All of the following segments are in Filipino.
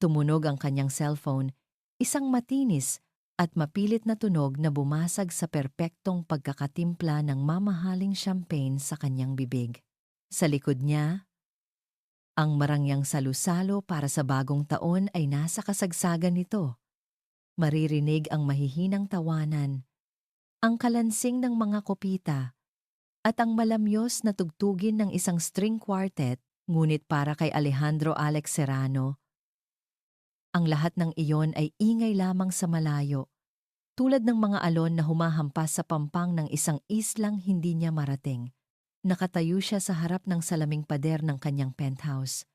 Tumunog ang kanyang cellphone, isang matinis at mapilit na tunog na bumasag sa perpektong pagkakatimpla ng mamahaling champagne sa kanyang bibig. Sa likod niya, ang marangyang salusalo para sa bagong taon ay nasa kasagsagan nito. Maririnig ang mahihinang tawanan, ang kalansing ng mga kopita, at ang malamyos na tugtugin ng isang string quartet, ngunit para kay Alejandro Alex Serrano, ang lahat ng iyon ay ingay lamang sa malayo, tulad ng mga alon na humahampas sa pampang ng isang islang hindi niya marating. Nakatayo siya sa harap ng salaming pader ng kanyang penthouse.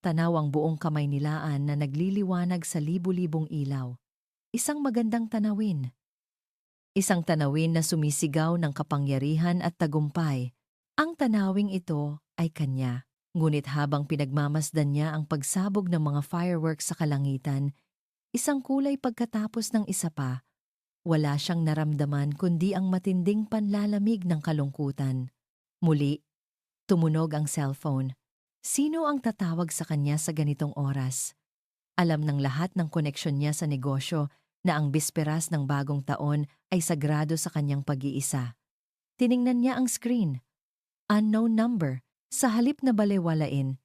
Tanaw ang buong kamay nilaan na nagliliwanag sa libu-libong ilaw. Isang magandang tanawin. Isang tanawin na sumisigaw ng kapangyarihan at tagumpay. Ang tanawing ito ay kanya. Ngunit habang pinagmamasdan niya ang pagsabog ng mga fireworks sa kalangitan, isang kulay pagkatapos ng isa pa, wala siyang naramdaman kundi ang matinding panlalamig ng kalungkutan. Muli, tumunog ang cellphone. Sino ang tatawag sa kanya sa ganitong oras? Alam ng lahat ng koneksyon niya sa negosyo na ang bisperas ng bagong taon ay sagrado sa kanyang pag-iisa. Tiningnan niya ang screen. Unknown number. Sa halip na balewalain,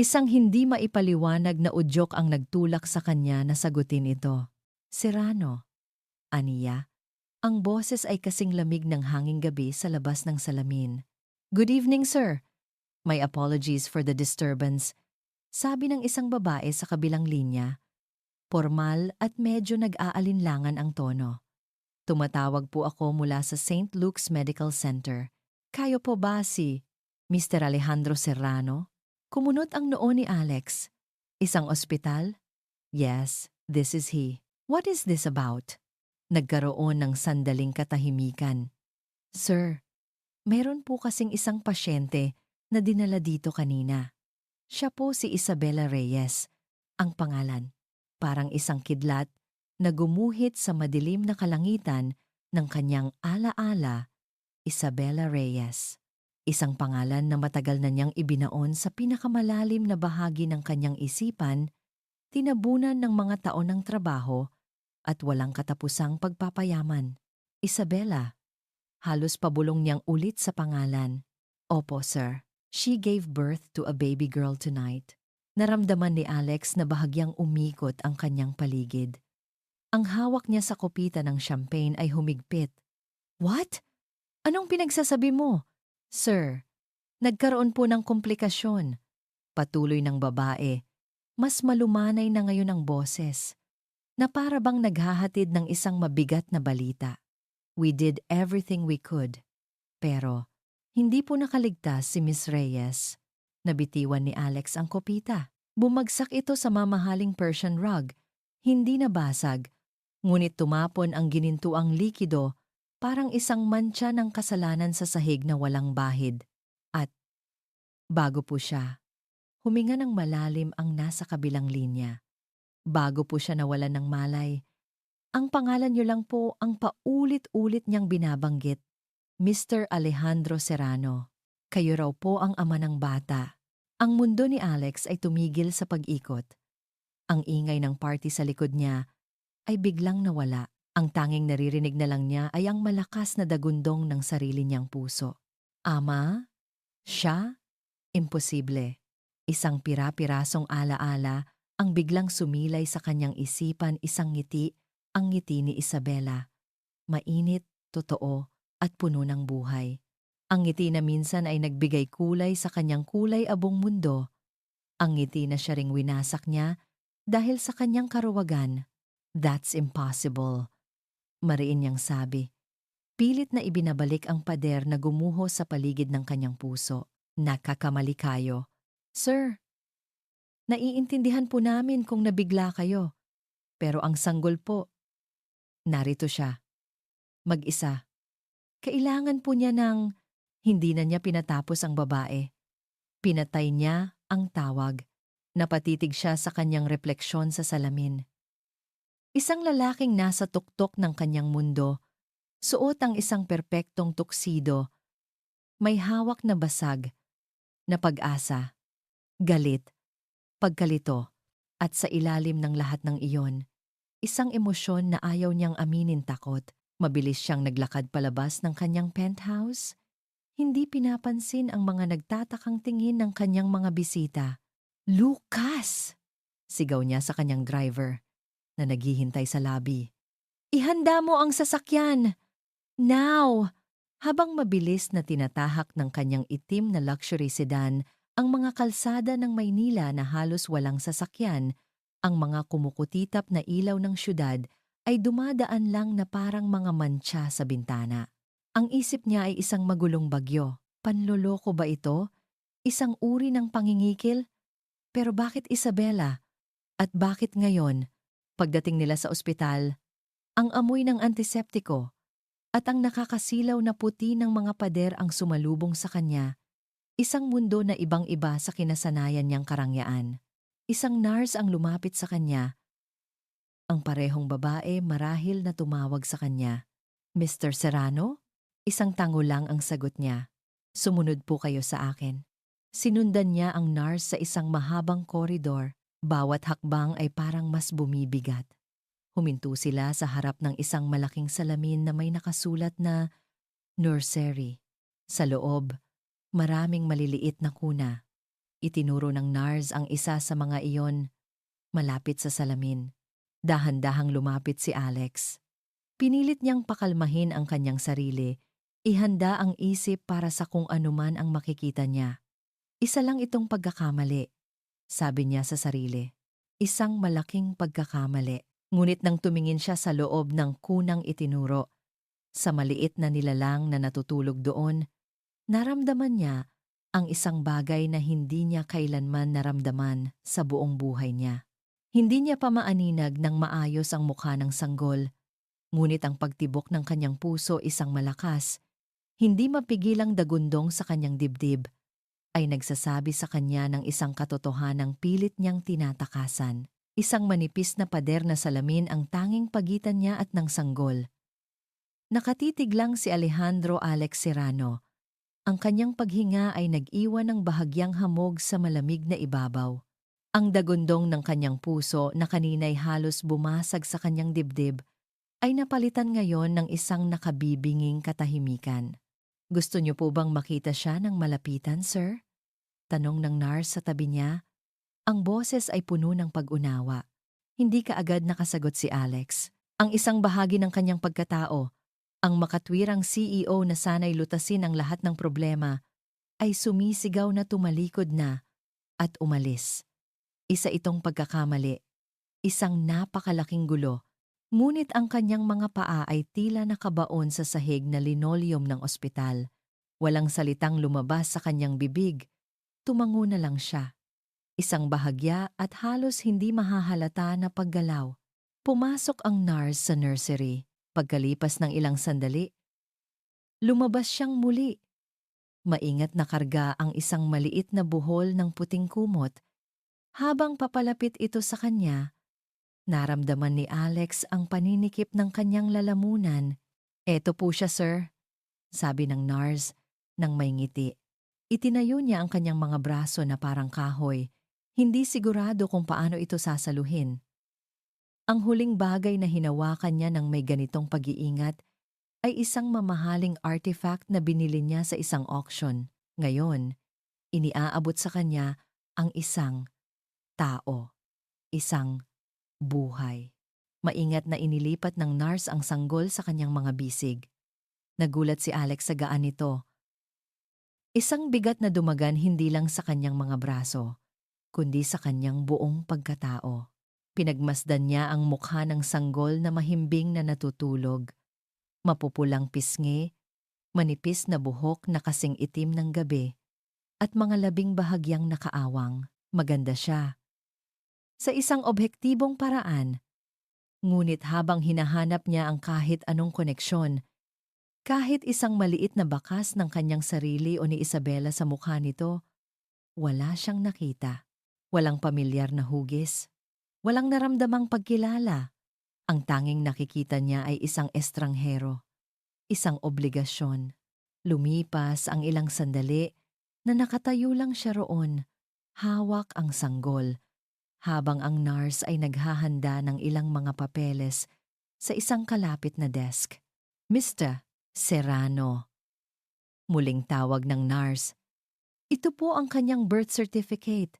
isang hindi maipaliwanag na udyok ang nagtulak sa kanya na sagutin ito. Serrano, aniya. Ang boses ay kasing lamig ng hanging gabi sa labas ng salamin. Good evening, sir. My apologies for the disturbance. Sabi ng isang babae sa kabilang linya. Formal at medyo nag-aalinlangan ang tono. Tumatawag po ako mula sa St. Luke's Medical Center. Kayo po ba si Mr. Alejandro Serrano? Kumunot ang noo ni Alex. Isang ospital? Yes, this is he. What is this about? Nagkaroon ng sandaling katahimikan. Sir, meron po kasing isang pasyente na dinala dito kanina. Siya po si Isabella Reyes, ang pangalan. Parang isang kidlat na gumuhit sa madilim na kalangitan ng kanyang alaala, Isabella Reyes. Isang pangalan na matagal na niyang ibinaon sa pinakamalalim na bahagi ng kanyang isipan, tinabunan ng mga taon ng trabaho at walang katapusang pagpapayaman. Isabella. Halos pabulong niyang ulit sa pangalan. Opo, sir. She gave birth to a baby girl tonight. Naramdaman ni Alex na bahagyang umikot ang kanyang paligid. Ang hawak niya sa kopita ng champagne ay humigpit. What? Anong pinagsasabi mo? Sir, nagkaroon po ng komplikasyon. Patuloy ng babae. Mas malumanay na ngayon ang boses, na para bang naghahatid ng isang mabigat na balita. We did everything we could. Pero, hindi po nakaligtas si Miss Reyes. Nabitiwan ni Alex ang kopita. Bumagsak ito sa mamahaling Persian rug. Hindi nabasag, ngunit tumapon ang ginintuang likido parang isang mantsa ng kasalanan sa sahig na walang bahid. At, bago po siya, huminga ng malalim ang nasa kabilang linya. Bago po siya nawalan ng malay, ang pangalan niyo lang po ang paulit-ulit niyang binabanggit. Mr. Alejandro Serrano. Kayo raw po ang ama ng bata. Ang mundo ni Alex ay tumigil sa pag-ikot. Ang ingay ng party sa likod niya ay biglang nawala. Ang tanging naririnig na lang niya ay ang malakas na dagundong ng sarili niyang puso. Ama? Siya? Imposible. Isang pira-pirasong alaala ang biglang sumilay sa kanyang isipan, isang ngiti, ang ngiti ni Isabella. Mainit, totoo, at puno ng buhay. Ang ngiti na minsan ay nagbigay kulay sa kanyang kulay abong mundo. Ang ngiti na siya ring winasak niya dahil sa kanyang karuwagan. That's impossible. Mariin niyang sabi. Pilit na ibinabalik ang pader na gumuho sa paligid ng kanyang puso. Nakakamali kayo. Sir, naiintindihan po namin kung nabigla kayo. Pero ang sanggol po, narito siya. Mag-isa. Kailangan po niya ng... Hindi na niya pinatapos ang babae. Pinatay niya ang tawag. Napatitig siya sa kanyang refleksyon sa salamin. Isang lalaking nasa tuktok ng kanyang mundo, Suot ang isang perpektong tuksido, may hawak na basag, na pag-asa, galit, pagkalito, at sa ilalim ng lahat ng iyon, isang emosyon na ayaw niyang aminin takot. Mabilis siyang naglakad palabas ng kanyang penthouse. Hindi pinapansin ang mga nagtatakang tingin ng kanyang mga bisita. Lucas! Sigaw niya sa kanyang driver na naghihintay sa lobby. Ihanda mo ang sasakyan! Now! Habang mabilis na tinatahak ng kanyang itim na luxury sedan ang mga kalsada ng Maynila na halos walang sasakyan, ang mga kumukutitap na ilaw ng syudad ay dumadaan lang na parang mga mantsa sa bintana. Ang isip niya ay isang magulong bagyo. Panloloko ba ito? Isang uri ng pangingikil? Pero bakit Isabela? At bakit ngayon, pagdating nila sa ospital, ang amoy ng antiseptiko at ang nakakasilaw na puti ng mga pader ang sumalubong sa kanya, isang mundo na ibang-iba sa kinasanayan niyang karangyaan. Isang nurse ang lumapit sa kanya. Ang parehong babae marahil na tumawag sa kanya. Mr. Serrano? Isang tango lang ang sagot niya. Sumunod po kayo sa akin. Sinundan niya ang nurse sa isang mahabang koridor. Bawat hakbang ay parang mas bumibigat. Huminto sila sa harap ng isang malaking salamin na may nakasulat na nursery. Sa loob, maraming maliliit na kuna. Itinuro ng nurse ang isa sa mga iyon, malapit sa salamin. Dahan-dahang lumapit si Alex. Pinilit niyang pakalmahin ang kanyang sarili, ihanda ang isip para sa kung anuman ang makikita niya. Isa lang itong pagkakamali, sabi niya sa sarili. Isang malaking pagkakamali. Ngunit nang tumingin siya sa loob ng kunang itinuro, sa maliit na nilalang na natutulog doon, naramdaman niya ang isang bagay na hindi niya kailanman naramdaman sa buong buhay niya. Hindi niya pa maaninag ng maayos ang mukha ng sanggol, ngunit ang pagtibok ng kanyang puso isang malakas, hindi mapigilang dagundong sa kanyang dibdib, ay nagsasabi sa kanya ng isang katotohanang pilit niyang tinatakasan. Isang manipis na pader na salamin ang tanging pagitan niya at ng sanggol. Nakatitig lang si Alejandro Alex Serrano. Ang kanyang paghinga ay nag-iwan ng bahagyang hamog sa malamig na ibabaw. Ang dagundong ng kanyang puso na kanina'y halos bumasag sa kanyang dibdib ay napalitan ngayon ng isang nakabibinging katahimikan. Gusto niyo po bang makita siya ng malapitan, sir? Tanong ng nurse sa tabi niya. Ang boses ay puno ng pag-unawa. Hindi kaagad nakasagot si Alex. Ang isang bahagi ng kanyang pagkatao, ang makatwirang CEO na sanay lutasin ang lahat ng problema, ay sumisigaw na tumalikod na at umalis. Isa itong pagkakamali, isang napakalaking gulo, ngunit ang kanyang mga paa ay tila nakabaon sa sahig na linoleum ng ospital. Walang salitang lumabas sa kanyang bibig, tumango na lang siya. Isang bahagya at halos hindi mahahalata na paggalaw. Pumasok ang nurse sa nursery. Pagkalipas ng ilang sandali, lumabas siyang muli. Maingat na karga ang isang maliit na buhol ng puting kumot. Habang papalapit ito sa kanya, naramdaman ni Alex ang paninikip ng kanyang lalamunan. Eto po siya, sir, sabi ng nurse nang may ngiti. Itinayo niya ang kanyang mga braso na parang kahoy, hindi sigurado kung paano ito sasaluhin. Ang huling bagay na hinawakan niya ng may ganitong pag-iingat ay isang mamahaling artifact na binili niya sa isang auction. Ngayon, iniaabot sa kanya ang isang tao, isang buhay. Maingat na inilipat ng nurse ang sanggol sa kanyang mga bisig. Nagulat si Alex sa gaan nito. Isang bigat na dumagan hindi lang sa kanyang mga braso, kundi sa kanyang buong pagkatao. Pinagmasdan niya ang mukha ng sanggol na mahimbing na natutulog. Mapupulang pisngi, manipis na buhok na kasing itim ng gabi, at mga labing bahagyang nakaawang. Maganda siya sa isang objektibong paraan. Ngunit habang hinahanap niya ang kahit anong koneksyon, kahit isang maliit na bakas ng kanyang sarili o ni Isabela sa mukha nito, wala siyang nakita. Walang pamilyar na hugis. Walang naramdamang pagkilala. Ang tanging nakikita niya ay isang estranghero. isang obligasyon. Lumipas ang ilang sandali na nakatayo lang siya roon, hawak ang sanggol, habang ang nurse ay naghahanda ng ilang mga papeles sa isang kalapit na desk. Mr. Serrano, muling tawag ng nurse. Ito po ang kanyang birth certificate.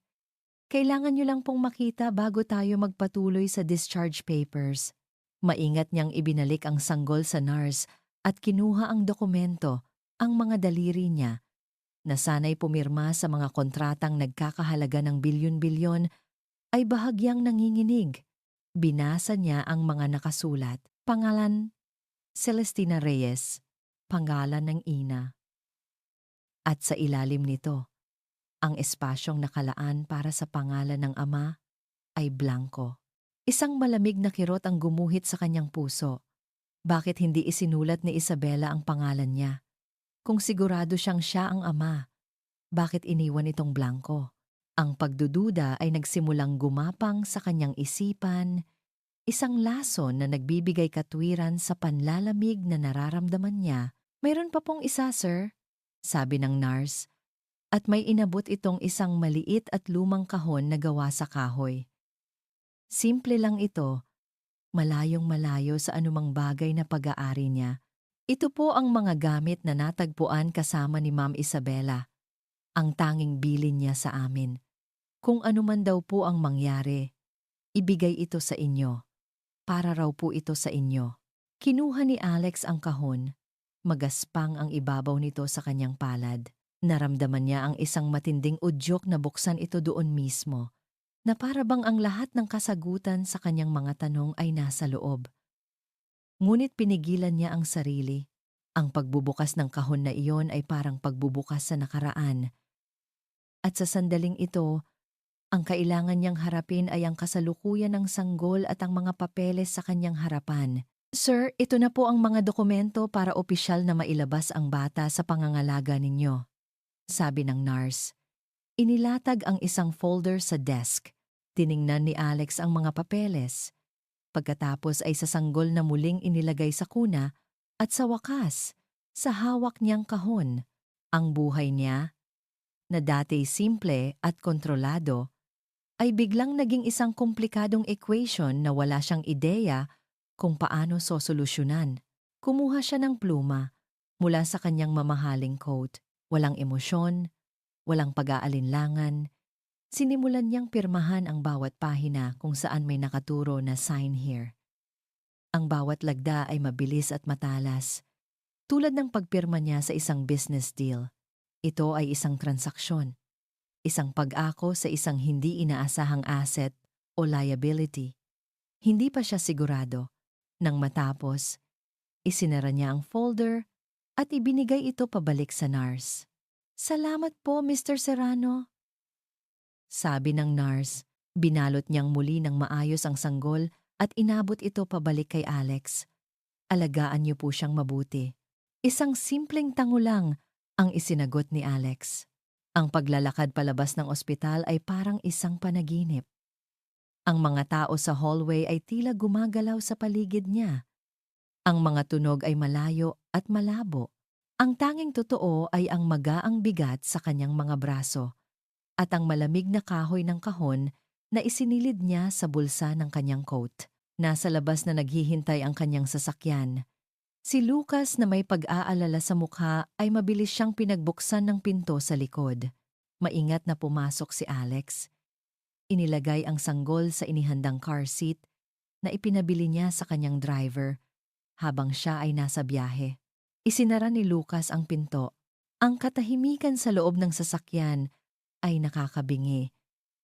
Kailangan niyo lang pong makita bago tayo magpatuloy sa discharge papers. Maingat niyang ibinalik ang sanggol sa nurse at kinuha ang dokumento, ang mga daliri niya, na sana'y pumirma sa mga kontratang nagkakahalaga ng bilyon-bilyon, ay bahagyang nanginginig. Binasa niya ang mga nakasulat. Pangalan, Celestina Reyes, pangalan ng ina. At sa ilalim nito, ang espasyong nakalaan para sa pangalan ng ama ay blanko. Isang malamig na kirot ang gumuhit sa kanyang puso. Bakit hindi isinulat ni Isabela ang pangalan niya? Kung sigurado siyang siya ang ama, bakit iniwan itong blanko? Ang pagdududa ay nagsimulang gumapang sa kanyang isipan, isang lason na nagbibigay katwiran sa panlalamig na nararamdaman niya. Mayroon pa pong isa, sir, sabi ng nurse, at may inabot itong isang maliit at lumang kahon na gawa sa kahoy. Simple lang ito, malayong malayo sa anumang bagay na pag-aari niya. Ito po ang mga gamit na natagpuan kasama ni Ma'am Isabela. Ang tanging bilin niya sa amin. Kung anuman daw po ang mangyari, ibigay ito sa inyo. Para raw po ito sa inyo. Kinuha ni Alex ang kahon. Magaspang ang ibabaw nito sa kanyang palad. Naramdaman niya ang isang matinding udyok na buksan ito doon mismo, na para bang ang lahat ng kasagutan sa kanyang mga tanong ay nasa loob. Ngunit pinigilan niya ang sarili. Ang pagbubukas ng kahon na iyon ay parang pagbubukas sa nakaraan. At sa sandaling ito, ang kailangan niyang harapin ay ang kasalukuyan ng sanggol at ang mga papeles sa kanyang harapan. Sir, ito na po ang mga dokumento para opisyal na mailabas ang bata sa pangangalaga ninyo, sabi ng nurse. Inilatag ang isang folder sa desk. Tiningnan ni Alex ang mga papeles. Pagkatapos ay sasanggol na muling inilagay sa kuna at sa wakas, sa hawak niyang kahon, ang buhay niya, na dati simple at kontrolado, ay biglang naging isang komplikadong equation na wala siyang ideya kung paano sosolusyonan. Kumuha siya ng pluma mula sa kanyang mamahaling coat. Walang emosyon, walang pag-aalinlangan. Sinimulan niyang pirmahan ang bawat pahina kung saan may nakaturo na sign here. Ang bawat lagda ay mabilis at matalas. Tulad ng pagpirma niya sa isang business deal. Ito ay isang transaksyon. Isang pag-ako sa isang hindi inaasahang asset o liability. Hindi pa siya sigurado. Nang matapos, isinara niya ang folder at ibinigay ito pabalik sa nurse. Salamat po, Mr. Serrano. Sabi ng nurse, binalot niyang muli ng maayos ang sanggol at inabot ito pabalik kay Alex. Alagaan niyo po siyang mabuti. Isang simpleng tango lang ang isinagot ni Alex. Ang paglalakad palabas ng ospital ay parang isang panaginip. Ang mga tao sa hallway ay tila gumagalaw sa paligid niya. Ang mga tunog ay malayo at malabo. Ang tanging totoo ay ang magaang bigat sa kanyang mga braso at ang malamig na kahoy ng kahon na isinilid niya sa bulsa ng kanyang coat. Nasa labas na naghihintay ang kanyang sasakyan. Si Lucas na may pag-aalala sa mukha ay mabilis siyang pinagbuksan ng pinto sa likod. Maingat na pumasok si Alex. Inilagay ang sanggol sa inihandang car seat na ipinabili niya sa kanyang driver habang siya ay nasa biyahe. Isinara ni Lucas ang pinto. Ang katahimikan sa loob ng sasakyan ay nakakabingi.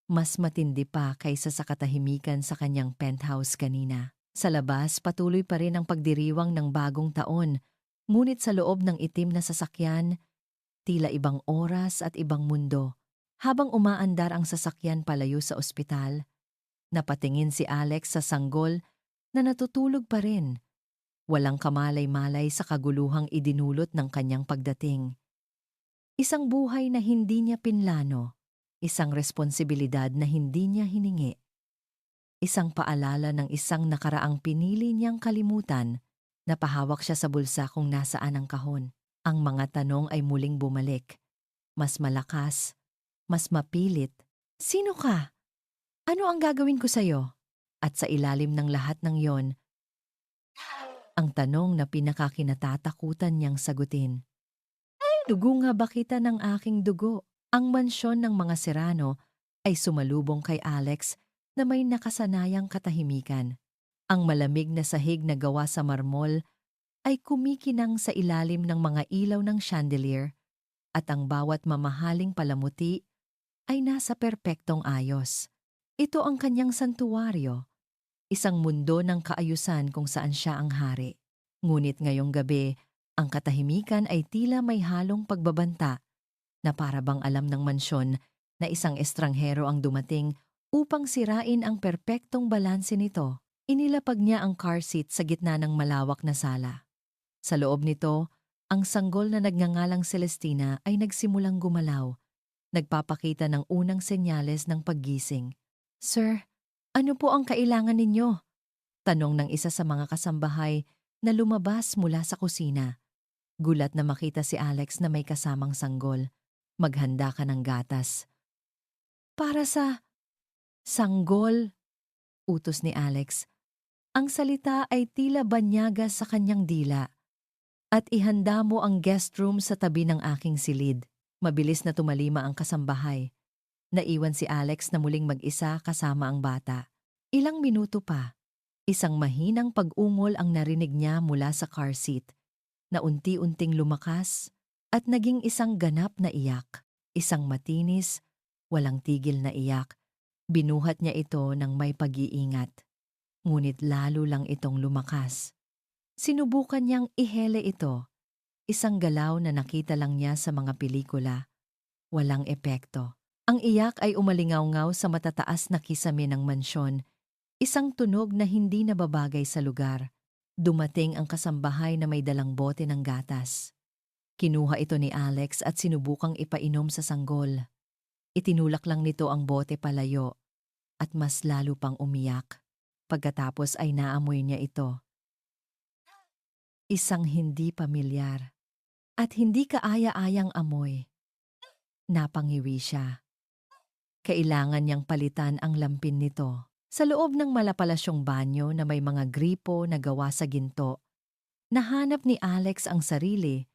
Mas matindi pa kaysa sa katahimikan sa kanyang penthouse kanina. Sa labas, patuloy pa rin ang pagdiriwang ng bagong taon. Ngunit sa loob ng itim na sasakyan, tila ibang oras at ibang mundo. Habang umaandar ang sasakyan palayo sa ospital, napatingin si Alex sa sanggol na natutulog pa rin. Walang kamalay-malay sa kaguluhang idinulot ng kanyang pagdating. Isang buhay na hindi niya pinlano, isang responsibilidad na hindi niya hiningi. Isang paalala ng isang nakaraang pinili niyang kalimutan Napahawak siya sa bulsa kung nasaan ang kahon. Ang mga tanong ay muling bumalik. Mas malakas, mas mapilit. Sino ka? Ano ang gagawin ko sa'yo? At sa ilalim ng lahat ng yon, ang tanong na pinakakinatatakutan niyang sagutin. Dugo nga ba kita ng aking dugo? Ang mansyon ng mga Serrano ay sumalubong kay Alex na may nakasanayang katahimikan. Ang malamig na sahig na gawa sa marmol ay kumikinang sa ilalim ng mga ilaw ng chandelier at ang bawat mamahaling palamuti ay nasa perpektong ayos. Ito ang kanyang santuwaryo, isang mundo ng kaayusan kung saan siya ang hari. Ngunit ngayong gabi, ang katahimikan ay tila may halong pagbabanta na para bang alam ng mansyon na isang estranghero ang dumating upang sirain ang perpektong balanse nito. Inilapag niya ang car seat sa gitna ng malawak na sala. Sa loob nito, ang sanggol na nagngangalang Celestina ay nagsimulang gumalaw, nagpapakita ng unang senyales ng paggising. Sir, ano po ang kailangan ninyo? Tanong ng isa sa mga kasambahay na lumabas mula sa kusina. Gulat na makita si Alex na may kasamang sanggol. Maghanda ka ng gatas. Para sa sanggol, utos ni Alex. Ang salita ay tila banyaga sa kanyang dila. At ihanda mo ang guest room sa tabi ng aking silid. Mabilis na tumalima ang kasambahay. Naiwan si Alex na muling mag-isa kasama ang bata. Ilang minuto pa, isang mahinang pag-ungol ang narinig niya mula sa car seat, na unti-unting lumakas at naging isang ganap na iyak. Isang matinis, walang tigil na iyak. Binuhat niya ito ng may pag-iingat. Ngunit lalo lang itong lumakas. Sinubukan niyang ihele ito. Isang galaw na nakita lang niya sa mga pelikula. Walang epekto. Ang iyak ay umalingaw-ngaw sa matataas na kisame ng mansyon. Isang tunog na hindi nababagay sa lugar. Dumating ang kasambahay na may dalang bote ng gatas. Kinuha ito ni Alex at sinubukang ipainom sa sanggol. Itinulak lang nito ang bote palayo at mas lalo pang umiyak. Pagkatapos ay naamoy niya ito. Isang hindi pamilyar at hindi kaaya-ayang amoy. Napangiwi siya. Kailangan niyang palitan ang lampin nito. Sa loob ng malapalasyong banyo na may mga gripo na gawa sa ginto, nahanap ni Alex ang sarili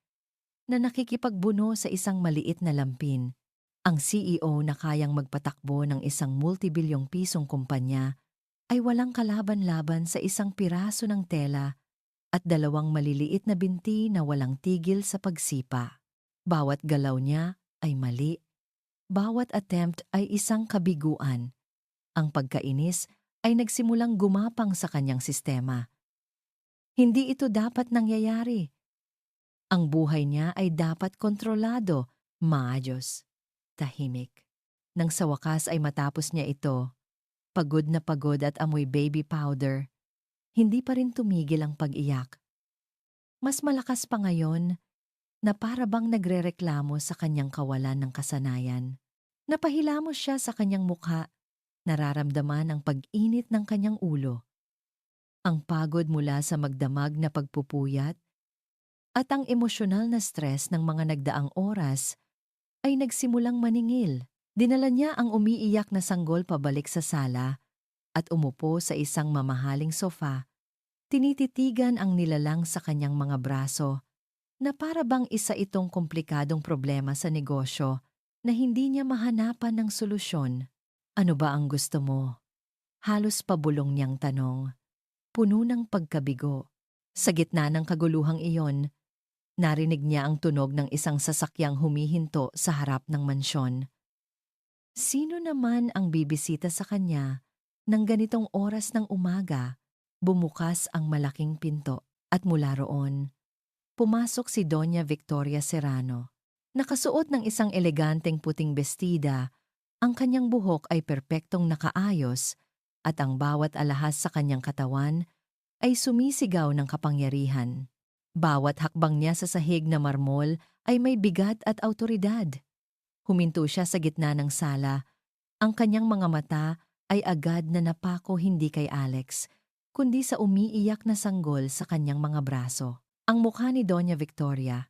na nakikipagbuno sa isang maliit na lampin. Ang CEO na kayang magpatakbo ng isang multibilyong pisong kumpanya ay walang kalaban-laban sa isang piraso ng tela at dalawang maliliit na binti na walang tigil sa pagsipa. Bawat galaw niya ay mali. Bawat attempt ay isang kabiguan. Ang pagkainis ay nagsimulang gumapang sa kanyang sistema. Hindi ito dapat nangyayari. Ang buhay niya ay dapat kontrolado, maayos, tahimik. Nang sa wakas ay matapos niya ito, pagod na pagod at amoy baby powder, hindi pa rin tumigil ang pag-iyak. Mas malakas pa ngayon na para bang nagrereklamo sa kanyang kawalan ng kasanayan. Napahilamos siya sa kanyang mukha, nararamdaman ang pag-init ng kanyang ulo. Ang pagod mula sa magdamag na pagpupuyat at ang emosyonal na stress ng mga nagdaang oras ay nagsimulang maningil. Dinala niya ang umiiyak na sanggol pabalik sa sala at umupo sa isang mamahaling sofa. Tinititigan ang nilalang sa kanyang mga braso na para bang isa itong komplikadong problema sa negosyo na hindi niya mahanapan ng solusyon. Ano ba ang gusto mo? Halos pabulong niyang tanong. Puno ng pagkabigo. Sa gitna ng kaguluhang iyon, narinig niya ang tunog ng isang sasakyang humihinto sa harap ng mansyon. Sino naman ang bibisita sa kanya nang ganitong oras ng umaga? Bumukas ang malaking pinto at mula roon, pumasok si Doña Victoria Serrano. Nakasuot ng isang eleganteng puting bestida, ang kanyang buhok ay perpektong nakaayos at ang bawat alahas sa kanyang katawan ay sumisigaw ng kapangyarihan. Bawat hakbang niya sa sahig na marmol ay may bigat at awtoridad. Huminto siya sa gitna ng sala. Ang kanyang mga mata ay agad na napako hindi kay Alex, kundi sa umiiyak na sanggol sa kanyang mga braso. Ang mukha ni Doña Victoria,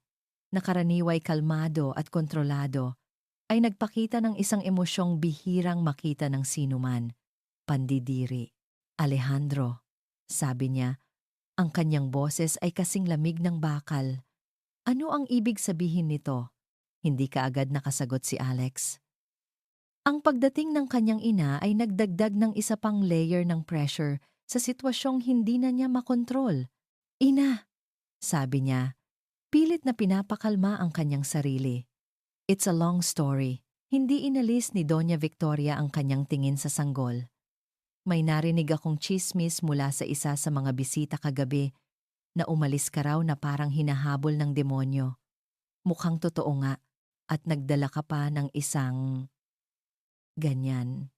na karaniway kalmado at kontrolado, ay nagpakita ng isang emosyong bihirang makita ng sinuman, pandidiri. Alejandro, sabi niya, ang kanyang boses ay kasing lamig ng bakal. Ano ang ibig sabihin nito? Hindi kaagad nakasagot si Alex. Ang pagdating ng kanyang ina ay nagdagdag ng isa pang layer ng pressure sa sitwasyong hindi na niya makontrol. Ina, sabi niya, pilit na pinapakalma ang kanyang sarili. It's a long story. Hindi inalis ni Doña Victoria ang kanyang tingin sa sanggol. May narinig akong chismis mula sa isa sa mga bisita kagabi na umalis ka raw na parang hinahabol ng demonyo. Mukhang totoo nga at nagdala ka pa ng isang ganyan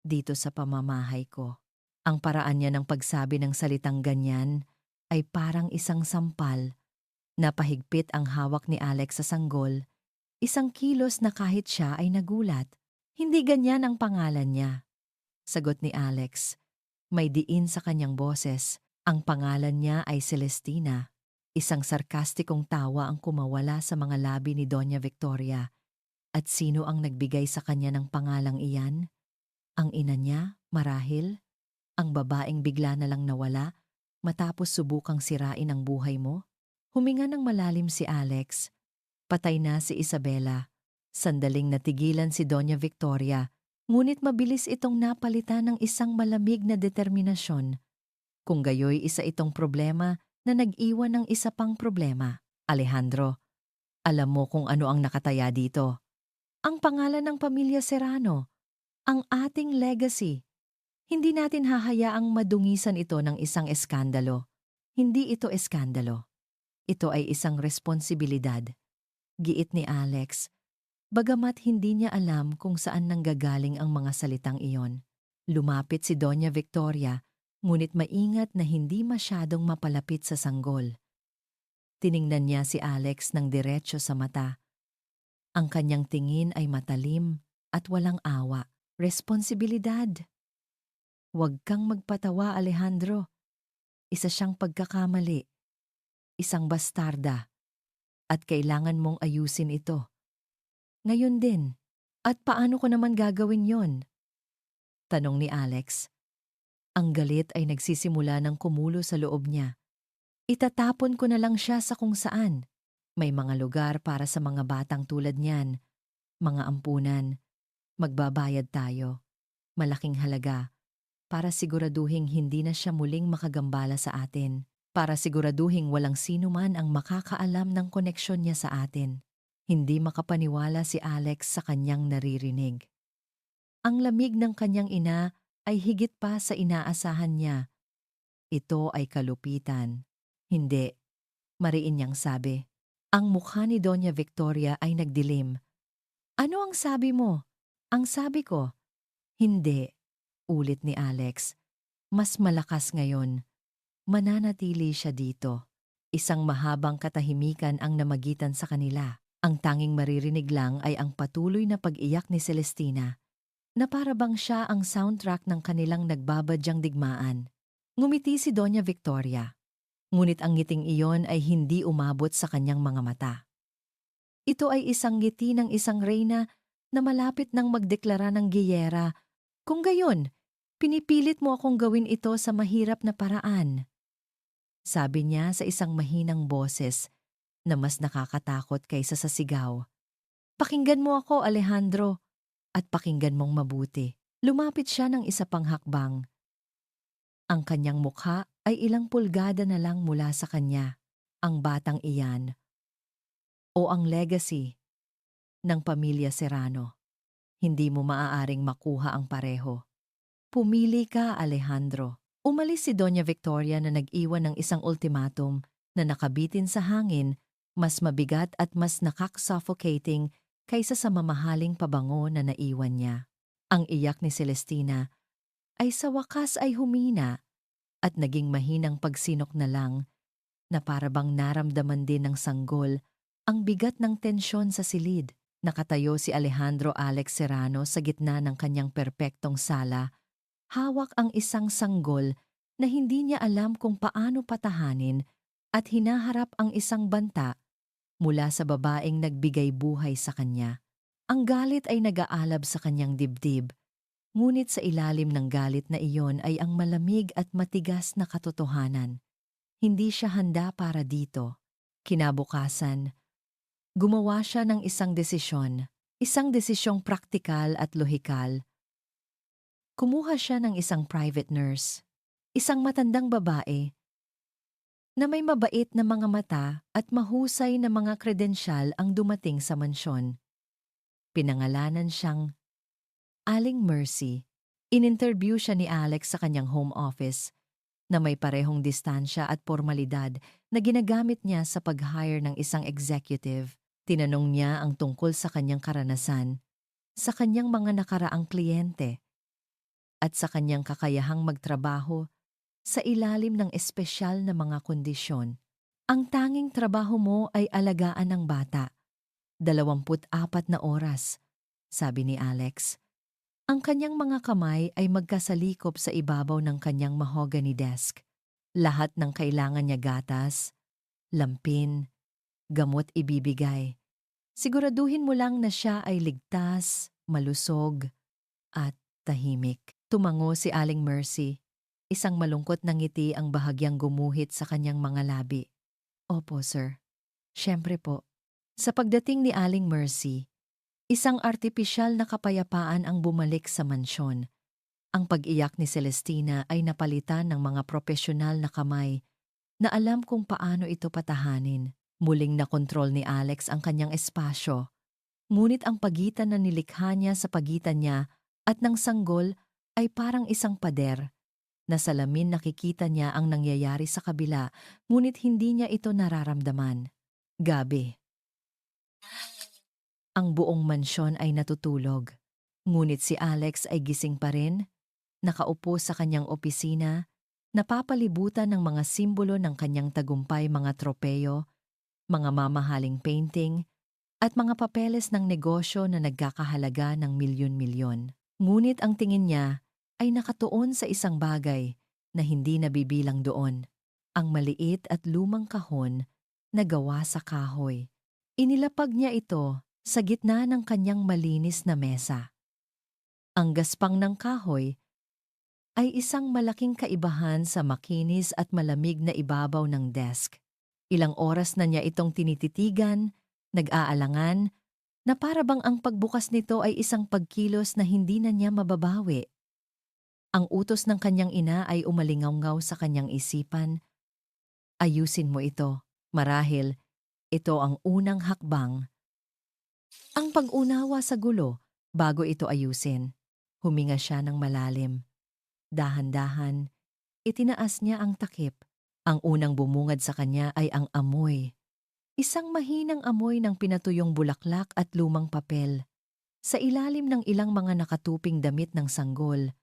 dito sa pamamahay ko. Ang paraan niya ng pagsabi ng salitang ganyan ay parang isang sampal. Napahigpit ang hawak ni Alex sa sanggol. Isang kilos na kahit siya ay nagulat. Hindi ganyan ang pangalan niya. Sagot ni Alex. May diin sa kanyang boses. Ang pangalan niya ay Celestina. Isang sarkastikong tawa ang kumawala sa mga labi ni Doña Victoria. At sino ang nagbigay sa kanya ng pangalang iyan? Ang ina niya, marahil? Ang babaeng bigla na lang nawala matapos subukang sirain ang buhay mo? Huminga ng malalim si Alex. Patay na si Isabela. Sandaling natigilan si Doña Victoria, ngunit mabilis itong napalitan ng isang malamig na determinasyon. Kung gayoy isa itong problema na nag-iwan ng isa pang problema. Alejandro, alam mo kung ano ang nakataya dito. Ang pangalan ng pamilya Serrano, ang ating legacy. Hindi natin hahayaang madungisan ito ng isang eskandalo. Hindi ito eskandalo. Ito ay isang responsibilidad. Giit ni Alex, bagamat hindi niya alam kung saan nanggagaling ang mga salitang iyon. Lumapit si Doña Victoria, ngunit maingat na hindi masyadong mapalapit sa sanggol. Tiningnan niya si Alex ng diretso sa mata. Ang kanyang tingin ay matalim at walang awa. Responsibilidad. Huwag kang magpatawa, Alejandro. Isa siyang pagkakamali. Isang bastarda. At kailangan mong ayusin ito. Ngayon din. At paano ko naman gagawin yon? Tanong ni Alex. Ang galit ay nagsisimula ng kumulo sa loob niya. Itatapon ko na lang siya sa kung saan. May mga lugar para sa mga batang tulad niyan. Mga ampunan. Magbabayad tayo. Malaking halaga. Para siguraduhing hindi na siya muling makagambala sa atin. Para siguraduhing walang sino man ang makakaalam ng koneksyon niya sa atin. Hindi makapaniwala si Alex sa kanyang naririnig. Ang lamig ng kanyang ina ay higit pa sa inaasahan niya. Ito ay kalupitan. Hindi, mariin niyang sabi. Ang mukha ni Doña Victoria ay nagdilim. Ano ang sabi mo? Ang sabi ko, hindi, ulit ni Alex. Mas malakas ngayon. Mananatili siya dito. Isang mahabang katahimikan ang namagitan sa kanila. Ang tanging maririnig lang ay ang patuloy na pag-iyak ni Celestina, na para bang siya ang soundtrack ng kanilang nagbabadyang digmaan. Ngumiti si Doña Victoria, ngunit ang ngiting iyon ay hindi umabot sa kanyang mga mata. Ito ay isang ngiti ng isang reyna na malapit nang magdeklara ng giyera. Kung gayon, pinipilit mo akong gawin ito sa mahirap na paraan. Sabi niya sa isang mahinang boses na mas nakakatakot kaysa sa sigaw. Pakinggan mo ako, Alejandro, at pakinggan mong mabuti. Lumapit siya ng isa pang hakbang. Ang kanyang mukha ay ilang pulgada na lang mula sa kanya. Ang batang iyan o ang legacy ng pamilya Serrano. Hindi mo maaaring makuha ang pareho. Pumili ka, Alejandro. Umalis si Doña Victoria na nag-iwan ng isang ultimatum na nakabitin sa hangin, mas mabigat at mas nakak-suffocating kaysa sa mamahaling pabango na naiwan niya. Ang iyak ni Celestina ay sa wakas ay humina at naging mahinang pagsinok na lang na parabang naramdaman din ng sanggol ang bigat ng tensyon sa silid. Nakatayo si Alejandro Alex Serrano sa gitna ng kanyang perpektong sala. Hawak ang isang sanggol na hindi niya alam kung paano patahanin at hinaharap ang isang banta mula sa babaeng nagbigay buhay sa kanya. Ang galit ay nag-aalab sa kanyang dibdib, ngunit sa ilalim ng galit na iyon ay ang malamig at matigas na katotohanan. Hindi siya handa para dito. Kinabukasan, gumawa siya ng isang desisyong praktikal at lohikal. Kumuha siya ng isang private nurse, isang matandang babae na may mabait na mga mata at mahusay na mga kredensyal ang dumating sa mansyon. Pinangalanan siyang Aling Mercy. Ininterview siya ni Alex sa kanyang home office na may parehong distansya at formalidad na ginagamit niya sa pag-hire ng isang executive. Tinanong niya ang tungkol sa kanyang karanasan, sa kanyang mga nakaraang kliyente, at sa kanyang kakayahang magtrabaho sa ilalim ng espesyal na mga kondisyon. Ang tanging trabaho mo ay alagaan ng bata. 24 na oras, sabi ni Alex. Ang kanyang mga kamay ay magkasalikop sa ibabaw ng kanyang mahogany desk. Lahat ng kailangan niya gatas, lampin, gamot ibibigay. Siguraduhin mo lang na siya ay ligtas, malusog, at tahimik. Tumango si Aling Mercy. Isang malungkot na ngiti ang bahagyang gumuhit sa kanyang mga labi. Opo, sir. Siyempre po. Sa pagdating ni Aling Mercy, isang artipisyal na kapayapaan ang bumalik sa mansyon. Ang pag-iyak ni Celestina ay napalitan ng mga propesyonal na kamay na alam kung paano ito patahanin. Muling nakontrol ni Alex ang kanyang espasyo, ngunit ang pagitan na nilikha niya sa pagitan niya at ng sanggol ay parang isang pader. Na salamin nakikita niya ang nangyayari sa kabila, ngunit hindi niya ito nararamdaman. Gabi. Ang buong mansyon ay natutulog, ngunit si Alex ay gising pa rin, nakaupo sa kanyang opisina, napapalibutan ng mga simbolo ng kanyang tagumpay, mga tropeyo, mga mamahaling painting, at mga papeles ng negosyo na nagkakahalaga ng milyon-milyon. Ngunit ang tingin niya ay nakatuon sa isang bagay na hindi nabibilang doon, ang maliit at lumang kahon na gawa sa kahoy. Inilapag niya ito sa gitna ng kanyang malinis na mesa. Ang gaspang ng kahoy ay isang malaking kaibahan sa makinis at malamig na ibabaw ng desk. Ilang oras na niya itong tinititigan, nag-aalangan, na para bang ang pagbukas nito ay isang pagkilos na hindi na niya mababawi. Ang utos ng kanyang ina ay umalingaw-ngaw sa kanyang isipan. Ayusin mo ito. Marahil, ito ang unang hakbang. Ang pag-unawa sa gulo bago ito ayusin. Huminga siya ng malalim. Dahan-dahan, itinaas niya ang takip. Ang unang bumungad sa kanya ay ang amoy. Isang mahinang amoy ng pinatuyong bulaklak at lumang papel. Sa ilalim ng ilang mga nakatuping damit ng sanggol,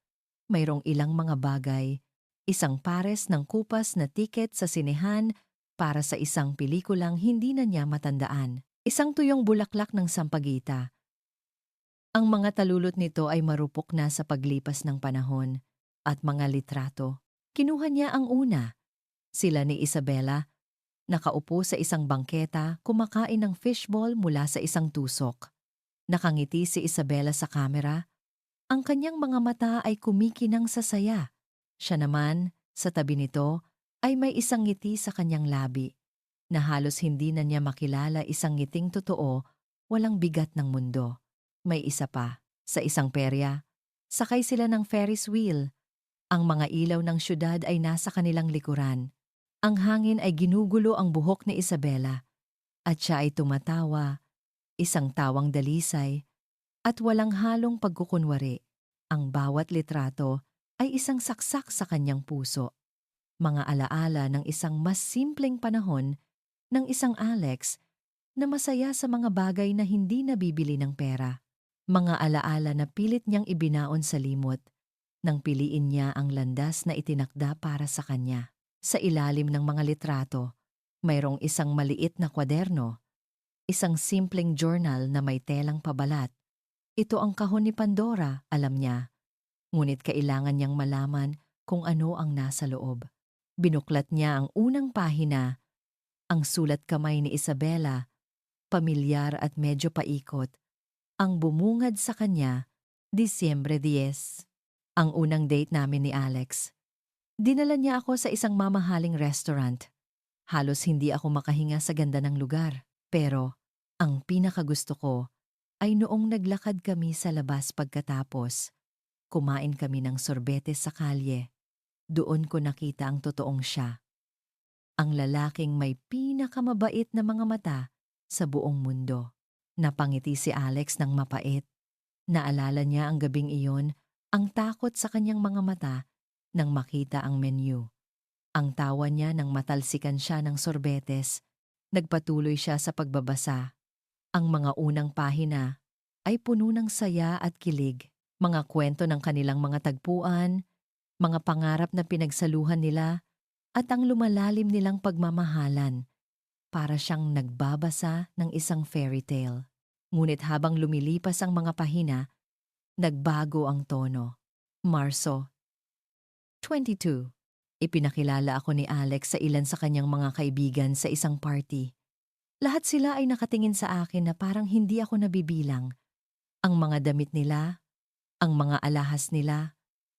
mayroong ilang mga bagay, isang pares ng kupas na tiket sa sinehan para sa isang pelikulang hindi na niya matandaan, isang tuyong bulaklak ng sampagita. Ang mga talulot nito ay marupok na sa paglipas ng panahon, at mga litrato. Kinuha niya ang una. Sila ni Isabela, nakaupo sa isang bangketa, kumakain ng fishball mula sa isang tusok. Nakangiti si Isabela sa kamera. Ang kanyang mga mata ay kumikinang sa saya. Siya naman, sa tabi nito, ay may isang ngiti sa kanyang labi, na halos hindi na niya makilala isang ngiting totoo, walang bigat ng mundo. May isa pa, sa isang perya, sakay sila ng Ferris wheel. Ang mga ilaw ng syudad ay nasa kanilang likuran. Ang hangin ay ginugulo ang buhok ni Isabela, at siya ay tumatawa, isang tawang dalisay, at walang halong pagkukunwari. Ang bawat litrato ay isang saksak sa kanyang puso. Mga alaala ng isang mas simpleng panahon ng isang Alex na masaya sa mga bagay na hindi nabibili ng pera. Mga alaala na pilit niyang ibinaon sa limot nang piliin niya ang landas na itinakda para sa kanya. Sa ilalim ng mga litrato, mayroong isang maliit na kwaderno, isang simpleng journal na may telang pabalat. Ito ang kahon ni Pandora, alam niya. Ngunit kailangan niyang malaman kung ano ang nasa loob. Binuklat niya ang unang pahina, ang sulat kamay ni Isabela, pamilyar at medyo paikot. Ang bumungad sa kanya, Disyembre 10. Ang unang date namin ni Alex. Dinala niya ako sa isang mamahaling restaurant. Halos hindi ako makahinga sa ganda ng lugar. Pero, ang pinakagusto ko ay noong naglakad kami sa labas pagkatapos. Kumain kami ng sorbetes sa kalye. Doon ko nakita ang totoong siya. Ang lalaking may pinakamabait na mga mata sa buong mundo. Napangiti si Alex ng mapait. Naalala niya ang gabing iyon, ang takot sa kanyang mga mata nang makita ang menu. Ang tawa niya nang matalsikan siya ng sorbetes. Nagpatuloy siya sa pagbabasa. Ang mga unang pahina ay puno ng saya at kilig. Mga kwento ng kanilang mga tagpuan, mga pangarap na pinagsaluhan nila, at ang lumalalim nilang pagmamahalan. Para siyang nagbabasa ng isang fairy tale. Ngunit habang lumilipas ang mga pahina, nagbago ang tono. Marso 22. Ipinakilala ako ni Alex sa ilan sa kanyang mga kaibigan sa isang party. Lahat sila ay nakatingin sa akin na parang hindi ako nabibilang. Ang mga damit nila, ang mga alahas nila,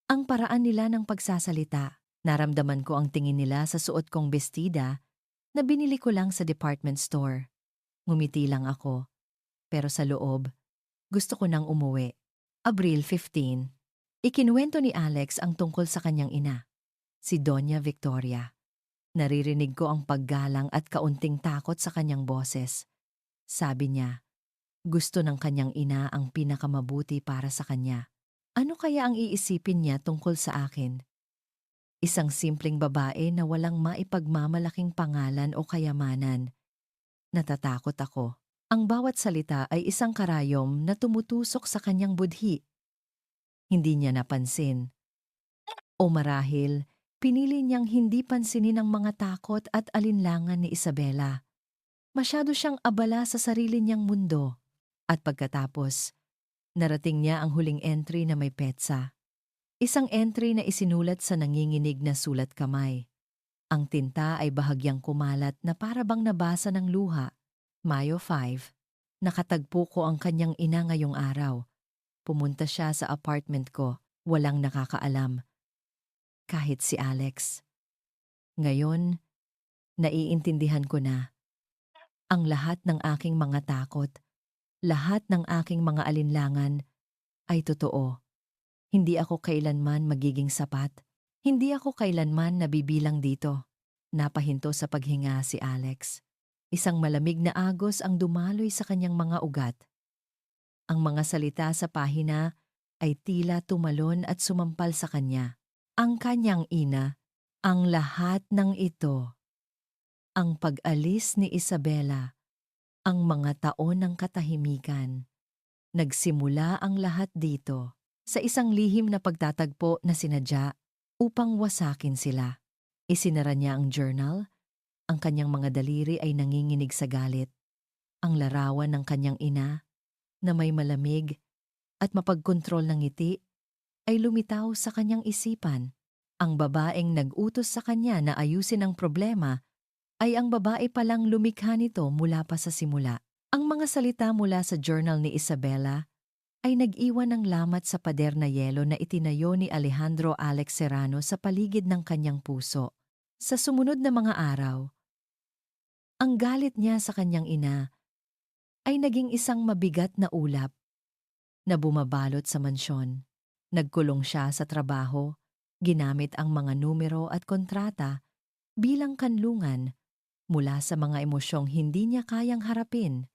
ang paraan nila ng pagsasalita. Naramdaman ko ang tingin nila sa suot kong bestida na binili ko lang sa department store. Ngumiti lang ako, pero sa loob, gusto ko nang umuwi. Abril 15. Ikinuwento ni Alex ang tungkol sa kanyang ina, si Doña Victoria. Naririnig ko ang paggalang at kaunting takot sa kanyang boses. Sabi niya, gusto ng kanyang ina ang pinakamabuti para sa kanya. Ano kaya ang iisipin niya tungkol sa akin? Isang simpleng babae na walang maipagmamalaking pangalan o kayamanan. Natatakot ako. Ang bawat salita ay isang karayom na tumutusok sa kanyang budhi. Hindi niya napansin. O marahil, pinili niyang hindi pansinin ang mga takot at alinlangan ni Isabela. Masyado siyang abala sa sarili niyang mundo. At pagkatapos, narating niya ang huling entry na may petsa. Isang entry na isinulat sa nanginginig na sulat kamay. Ang tinta ay bahagyang kumalat na para bang nabasa ng luha. Mayo 5. Nakatagpo ko ang kanyang ina ngayong araw. Pumunta siya sa apartment ko, walang nakakaalam. Kahit si Alex. Ngayon, naiintindihan ko na. Ang lahat ng aking mga takot, lahat ng aking mga alinlangan ay totoo. Hindi ako kailanman magiging sapat. Hindi ako kailanman nabibilang dito. Napahinto sa paghinga si Alex. Isang malamig na agos ang dumaloy sa kanyang mga ugat. Ang mga salita sa pahina ay tila tumalon at sumampal sa kanya. Ang kanyang ina, ang lahat ng ito. Ang pag-alis ni Isabela, ang mga taon ng katahimikan. Nagsimula ang lahat dito sa isang lihim na pagtatagpo na sinadya upang wasakin sila. Isinara niya ang journal, ang kanyang mga daliri ay nanginginig sa galit. Ang larawan ng kanyang ina, na may malamig at mapagkontrol ng ngiti, ay lumitaw sa kanyang isipan. Ang babaeng nag-utos sa kanya na ayusin ang problema ay ang babae palang lumikha nito mula pa sa simula. Ang mga salita mula sa journal ni Isabela ay nag-iwan ng lamat sa pader na yelo na itinayo ni Alejandro Alex Serrano sa paligid ng kanyang puso. Sa sumunod na mga araw, ang galit niya sa kanyang ina ay naging isang mabigat na ulap na bumabalot sa mansyon. Nagkulong siya sa trabaho, ginamit ang mga numero at kontrata bilang kanlungan mula sa mga emosyong hindi niya kayang harapin.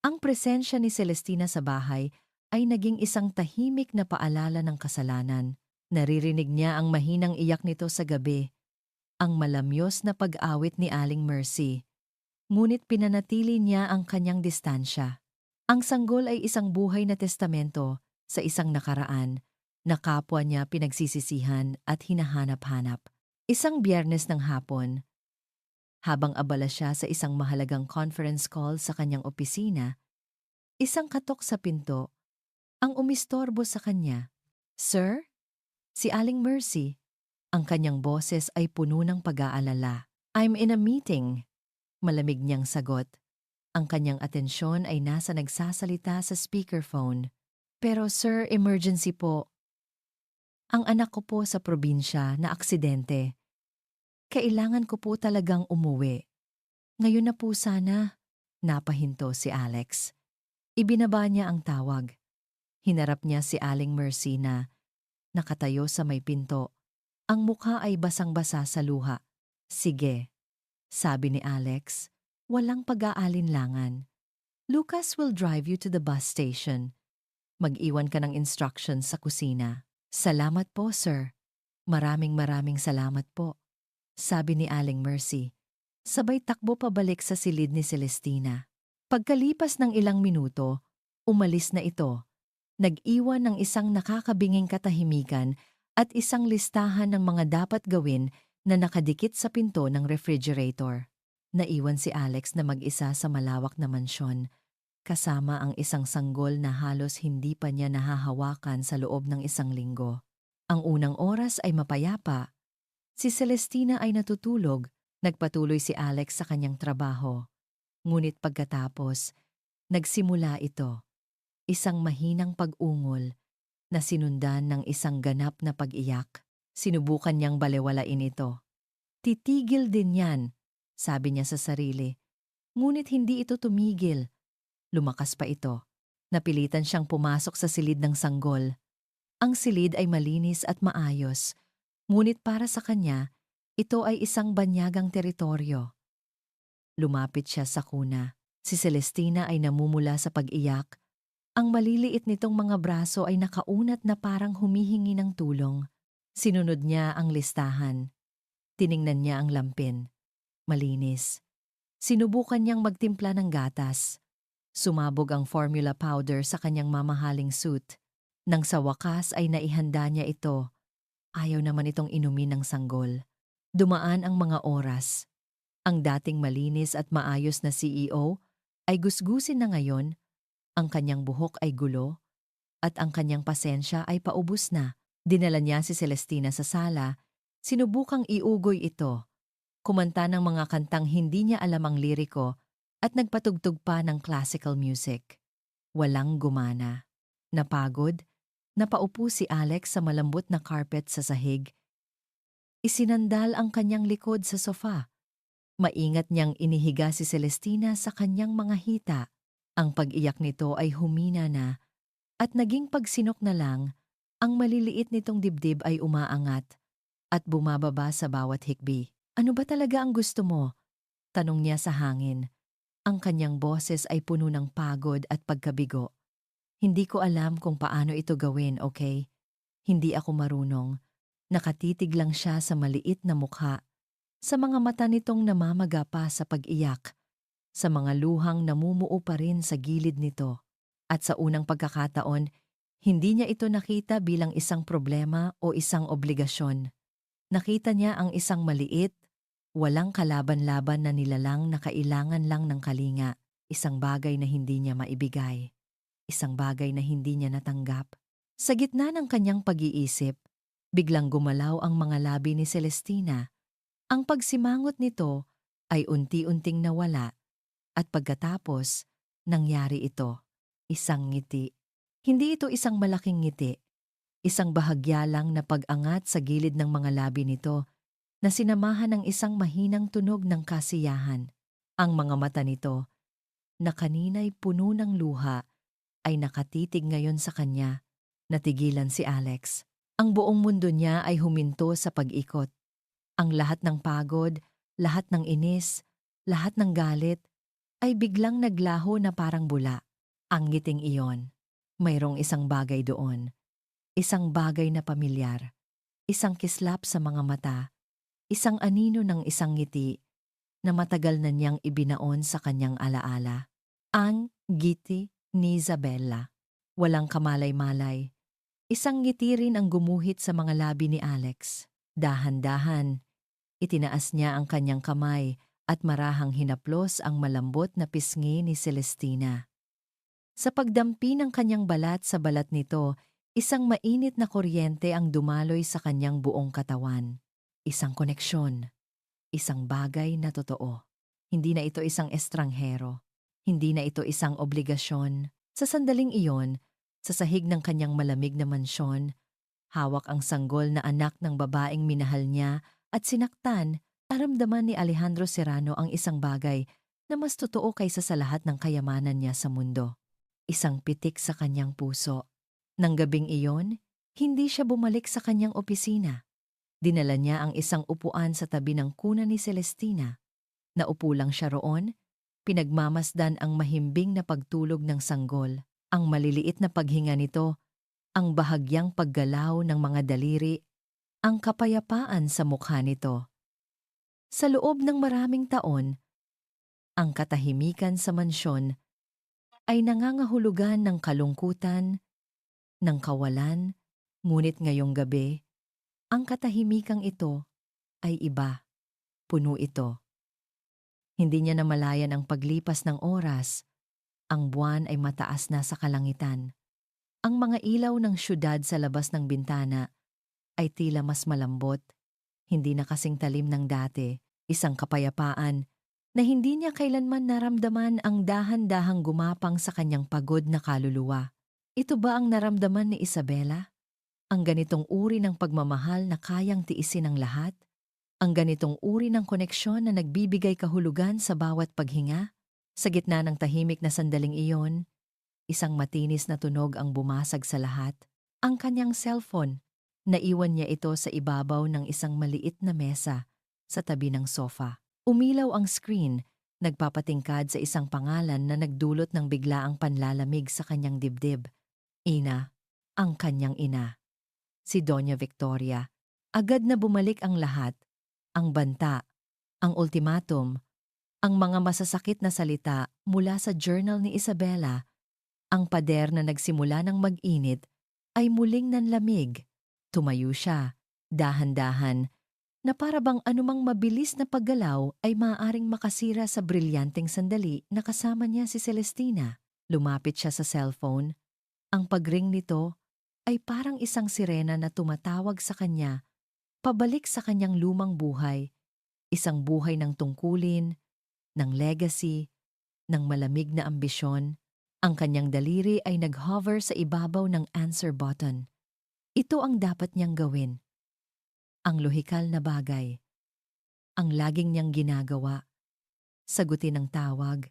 Ang presensya ni Celestina sa bahay ay naging isang tahimik na paalala ng kasalanan. Naririnig niya ang mahinang iyak nito sa gabi, ang malamyos na pag-awit ni Aling Mercy. Ngunit pinanatili niya ang kanyang distansya. Ang sanggol ay isang buhay na testamento sa isang nakaraan na kapwa niya pinagsisisihan at hinahanap-hanap. Isang Biyernes ng hapon, habang abala siya sa isang mahalagang conference call sa kanyang opisina, isang katok sa pinto ang umistorbo sa kanya. "Sir?" Si Aling Mercy. Ang kanyang boses ay puno ng pag-aalala. "I'm in a meeting," malamig niyang sagot. Ang kanyang atensyon ay nasa nagsasalita sa speakerphone. "Pero sir, emergency po. Ang anak ko po sa probinsya na aksidente. Kailangan ko po talagang umuwi. Ngayon na po sana." Napahinto si Alex. Ibinaba niya ang tawag. Hinarap niya si Aling Mercy na nakatayo sa may pinto. Ang mukha ay basang-basa sa luha. "Sige," sabi ni Alex, walang pag-aalinlangan. "Lucas will drive you to the bus station. Mag-iwan ka ng instructions sa kusina." "Salamat po, sir. Maraming salamat po," sabi ni Aling Mercy. Sabay takbo pabalik sa silid ni Celestina. Pagkalipas ng ilang minuto, umalis na ito. Nag-iwan ng isang nakakabinging katahimikan at isang listahan ng mga dapat gawin na nakadikit sa pinto ng refrigerator. Naiwan si Alex na mag-isa sa malawak na mansyon, kasama ang isang sanggol na halos hindi pa niya nahahawakan sa loob ng isang linggo. Ang unang oras ay mapayapa. Si Celestina ay natutulog, nagpatuloy si Alex sa kanyang trabaho. Ngunit pagkatapos, nagsimula ito. Isang mahinang pag-ungol na sinundan ng isang ganap na pag-iyak. Sinubukan niyang balewalain ito. "Titigil din yan," sabi niya sa sarili. Ngunit hindi ito tumigil. Lumakas pa ito. Napilitan siyang pumasok sa silid ng sanggol. Ang silid ay malinis at maayos, ngunit para sa kanya, ito ay isang banyagang teritoryo. Lumapit siya sa kuna. Si Celestina ay namumula sa pag-iyak. Ang maliliit nitong mga braso ay nakaunat na parang humihingi ng tulong. Sinunod niya ang listahan. Tiningnan niya ang lampin. Malinis. Sinubukan niyang magtimpla ng gatas. Sumabog ang formula powder sa kanyang mamahaling suit. Nang sa wakas ay naihanda niya ito. Ayaw naman itong inumin ng sanggol. Dumaan ang mga oras. Ang dating malinis at maayos na CEO ay gusgusin na ngayon. Ang kanyang buhok ay gulo at ang kanyang pasensya ay paubos na. Dinala niya si Celestina sa sala. Sinubukang iugoy ito. Kumanta ng mga kantang hindi niya alam ang liriko at nagpatugtog pa ng classical music. Walang gumana. Napagod, napaupo si Alex sa malambot na carpet sa sahig. Isinandal ang kanyang likod sa sofa. Maingat niyang inihiga si Celestina sa kanyang mga hita. Ang pag-iyak nito ay humina na at naging pagsinok na lang. Ang maliliit nitong dibdib ay umaangat at bumababa sa bawat hikbi. "Ano ba talaga ang gusto mo?" tanong niya sa hangin. Ang kanyang boses ay puno ng pagod at pagkabigo. "Hindi ko alam kung paano ito gawin, okay? Hindi ako marunong." Nakatitig lang siya sa maliit na mukha. Sa mga mata nitong namamaga pa sa pag-iyak. Sa mga luhang namumuo pa rin sa gilid nito. At sa unang pagkakataon, hindi niya ito nakita bilang isang problema o isang obligasyon. Nakita niya ang isang maliit, walang kalaban-laban na nilalang na kailangan lang ng kalinga. Isang bagay na hindi niya maibigay. Isang bagay na hindi niya natanggap. Sa gitna ng kanyang pag-iisip, biglang gumalaw ang mga labi ni Celestina. Ang pagsimangot nito ay unti-unting nawala at pagkatapos, nangyari ito. Isang ngiti. Hindi ito isang malaking ngiti. Isang bahagya lang na pag-angat sa gilid ng mga labi nito na sinamahan ng isang mahinang tunog ng kasiyahan. Ang mga mata nito, na kanina'y puno ng luha, ay nakatitig ngayon sa kanya. Natigilan si Alex. Ang buong mundo niya ay huminto sa pag-ikot. Ang lahat ng pagod, lahat ng inis, lahat ng galit, ay biglang naglaho na parang bula. Ang ngiting iyon. Mayroong isang bagay doon. Isang bagay na pamilyar. Isang kislap sa mga mata. Isang anino ng isang ngiti na matagal na niyang ibinaon sa kanyang alaala. Ang ngiti ni Isabella. Walang kamalay-malay. Isang ngiti rin ang gumuhit sa mga labi ni Alex. Dahan-dahan, itinaas niya ang kanyang kamay at marahang hinaplos ang malambot na pisngi ni Celestina. Sa pagdampi ng kanyang balat sa balat nito, Isang mainit na kuryente ang dumaloy sa kanyang buong katawan. Isang koneksyon, isang bagay na totoo. Hindi na ito isang estranghero. Hindi na ito isang obligasyon. Sa sandaling iyon, sa sahig ng kanyang malamig na mansyon, hawak ang sanggol na anak ng babaeng minahal niya at sinaktan, naramdaman ni Alejandro Serrano ang isang bagay na mas totoo kaysa sa lahat ng kayamanan niya sa mundo. Isang pitik sa kanyang puso. Nang gabing iyon, hindi siya bumalik sa kanyang opisina. Dinala niya ang isang upuan sa tabi ng kuna ni Celestina. Naupo lang siya roon, pinagmamasdan ang mahimbing na pagtulog ng sanggol, ang maliliit na paghinga nito, ang bahagyang paggalaw ng mga daliri, ang kapayapaan sa mukha nito. Sa loob ng maraming taon, ang katahimikan sa mansyon ay nangangahulugan ng kalungkutan, ng kawalan, ngunit ngayong gabi, ang katahimikang ito ay iba, puno ito. Hindi niya namalayan ang paglipas ng oras, ang buwan ay mataas na sa kalangitan. Ang mga ilaw ng syudad sa labas ng bintana ay tila mas malambot, hindi na kasing talim ng dati, isang kapayapaan na hindi niya kailanman naramdaman ang dahan-dahang gumapang sa kanyang pagod na kaluluwa. Ito ba ang naramdaman ni Isabela? Ang ganitong uri ng pagmamahal na kayang tiisin ang lahat? Ang ganitong uri ng koneksyon na nagbibigay kahulugan sa bawat paghinga? Sa gitna ng tahimik na sandaling iyon, isang matinis na tunog ang bumasag sa lahat. Ang kanyang cellphone. Naiwan niya ito sa ibabaw ng isang maliit na mesa sa tabi ng sofa. Umilaw ang screen, nagpapatingkad sa isang pangalan na nagdulot ng biglaang panlalamig sa kanyang dibdib. Ina, ang kanyang ina. Si Doña Victoria. Agad na bumalik ang lahat. Ang banta, ang ultimatum, ang mga masasakit na salita mula sa journal ni Isabela. Ang pader na nagsimula ng mag-init ay muling nanlamig. Tumayo siya, dahan-dahan, na para bang anumang mabilis na paggalaw ay maaaring makasira sa brilyanteng sandali na kasama niya si Celestina. Lumapit siya sa cellphone. Ang pagring nito ay parang isang sirena na tumatawag sa kanya, pabalik sa kanyang lumang buhay, isang buhay ng tungkulin, ng legacy, ng malamig na ambisyon. Ang kanyang daliri ay nag-hover sa ibabaw ng answer button. Ito ang dapat niyang gawin. Ang lohikal na bagay. Ang laging niyang ginagawa. Sagutin ang tawag.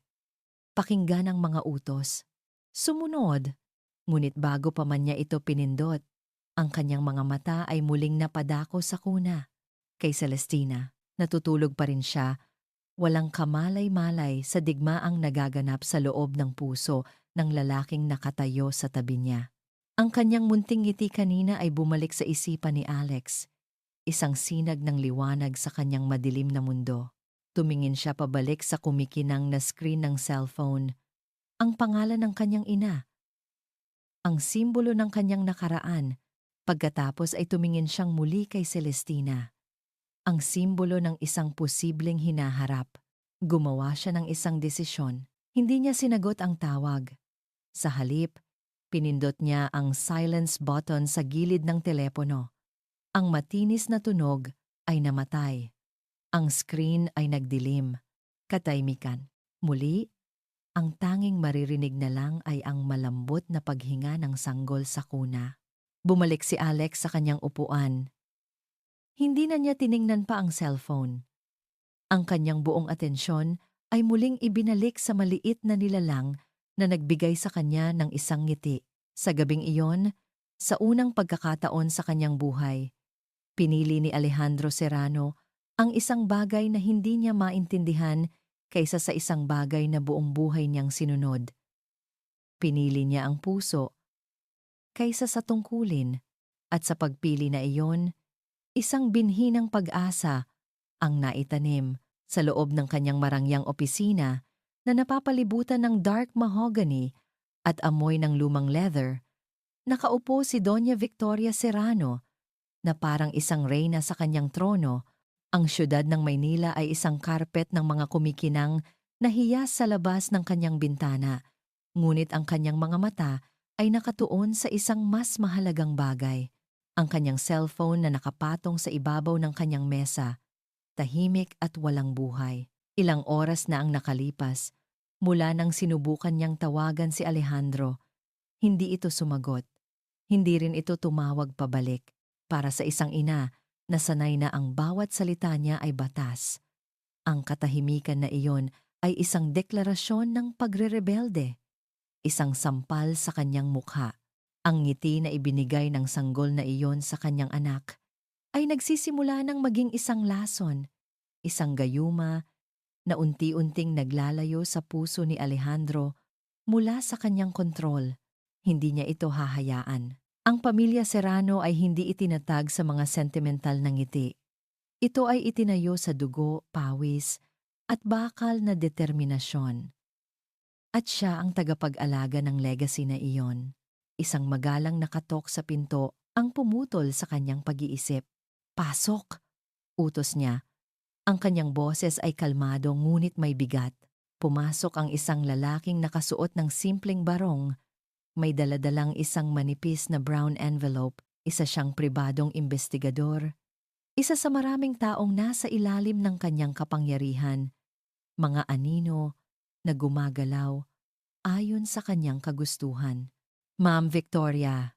Pakinggan ang mga utos. Sumunod. Ngunit bago pa man niya ito pinindot, ang kanyang mga mata ay muling napadako sa kuna. Kay Celestina, natutulog pa rin siya, walang kamalay-malay sa digmaang nagaganap sa loob ng puso ng lalaking nakatayo sa tabi niya. Ang kanyang munting ngiti kanina ay bumalik sa isipan ni Alex, isang sinag ng liwanag sa kanyang madilim na mundo. Tumingin siya pabalik sa kumikinang na screen ng cellphone, ang pangalan ng kanyang ina, ang simbolo ng kanyang nakaraan. Pagkatapos ay tumingin siyang muli kay Celestina, ang simbolo ng isang posibleng hinaharap. Gumawa siya ng isang desisyon. Hindi niya sinagot ang tawag. Sa halip, pinindot niya ang silence button sa gilid ng telepono. Ang matinis na tunog ay namatay. Ang screen ay nagdilim. Katahimikan. Muli, ang tanging maririnig na lang ay ang malambot na paghinga ng sanggol sa kuna. Bumalik si Alex sa kanyang upuan. Hindi na niya tiningnan pa ang cellphone. Ang kanyang buong atensyon ay muling ibinalik sa maliit na nilalang na nagbigay sa kanya ng isang ngiti. Sa gabing iyon, sa unang pagkakataon sa kanyang buhay, pinili ni Alejandro Serrano ang isang bagay na hindi niya maintindihan kaysa sa isang bagay na buong buhay niyang sinunod. Pinili niya ang puso kaysa sa tungkulin, at sa pagpili na iyon, isang binhi ng pag-asa ang naitanim sa loob ng kanyang marangyang opisina na napapalibutan ng dark mahogany at amoy ng lumang leather. Nakaupo si Doña Victoria Serrano na parang isang reyna sa kanyang trono. Ang syudad ng Maynila ay isang karpet ng mga kumikinang na hiyas sa labas ng kanyang bintana, ngunit ang kanyang mga mata ay nakatuon sa isang mas mahalagang bagay, ang kanyang cellphone na nakapatong sa ibabaw ng kanyang mesa, tahimik at walang buhay. Ilang oras na ang nakalipas, mula nang sinubukan niyang tawagan si Alejandro, hindi ito sumagot. Hindi rin ito tumawag pabalik. Para sa isang ina na sanay na ang bawat salita niya ay batas, ang katahimikan na iyon ay isang deklarasyon ng pagrerebelde, isang sampal sa kanyang mukha. Ang ngiti na ibinigay ng sanggol na iyon sa kanyang anak ay nagsisimula ng maging isang lason, isang gayuma na unti-unting naglalayo sa puso ni Alejandro mula sa kanyang kontrol. Hindi niya ito hahayaan. Ang pamilya Serrano ay hindi itinatag sa mga sentimental na ngiti. Ito ay itinayo sa dugo, pawis, at bakal na determinasyon. At siya ang tagapag-alaga ng legacy na iyon. Isang magalang nakatok sa pinto ang pumutol sa kanyang pag-iisip. "Pasok!" utos niya. Ang kanyang boses ay kalmado ngunit may bigat. Pumasok ang isang lalaking nakasuot ng simpleng barong. May daladalang isang manipis na brown envelope. Isa siyang pribadong investigador. Isa sa maraming taong nasa ilalim ng kanyang kapangyarihan. Mga anino na gumagalaw ayon sa kanyang kagustuhan. "Ma'am Victoria,"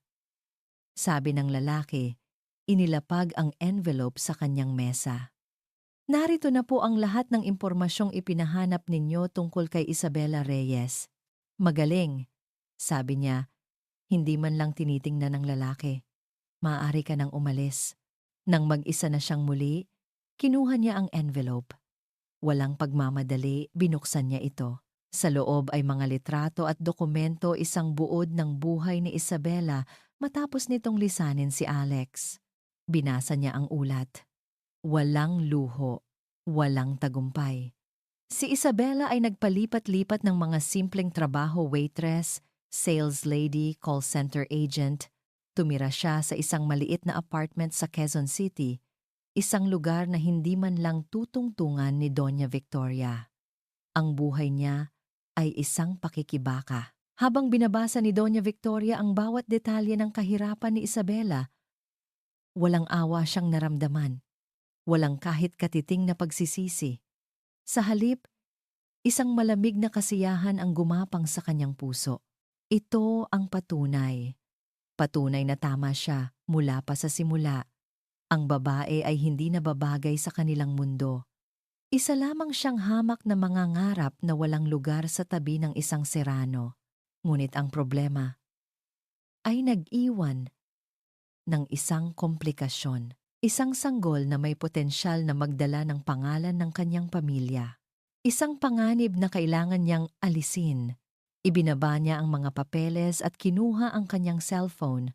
sabi ng lalaki, inilapag ang envelope sa kanyang mesa. "Narito na po ang lahat ng impormasyong ipinahanap ninyo tungkol kay Isabela Reyes." "Magaling," sabi niya, hindi man lang tinitingnan ng lalaki. "Maaari ka nang umalis." Nang mag-isa na siyang muli, kinuha niya ang envelope. Walang pagmamadali, binuksan niya ito. Sa loob ay mga litrato at dokumento, isang buod ng buhay ni Isabela matapos nitong lisanin si Alex. Binasa niya ang ulat. Walang luho, walang tagumpay. Si Isabela ay nagpalipat-lipat ng mga simpleng trabaho, waitress, sales lady, call center agent. Tumira siya sa isang maliit na apartment sa Quezon City, isang lugar na hindi man lang tutungtungan ni Doña Victoria. Ang buhay niya ay isang pakikibaka. Habang binabasa ni Doña Victoria ang bawat detalye ng kahirapan ni Isabela, walang awa siyang naramdaman. Walang kahit katiting na pagsisisi. Sa halip, isang malamig na kasiyahan ang gumapang sa kanyang puso. Ito ang patunay. Patunay na tama siya mula pa sa simula. Ang babae ay hindi nababagay sa kanilang mundo. Isa lamang siyang hamak na mangangarap na walang lugar sa tabi ng isang Serrano. Ngunit ang problema ay nag-iwan ng isang komplikasyon. Isang sanggol na may potensyal na magdala ng pangalan ng kanyang pamilya. Isang panganib na kailangan niyang alisin. Ibinaba niya ang mga papeles at kinuha ang kanyang cellphone.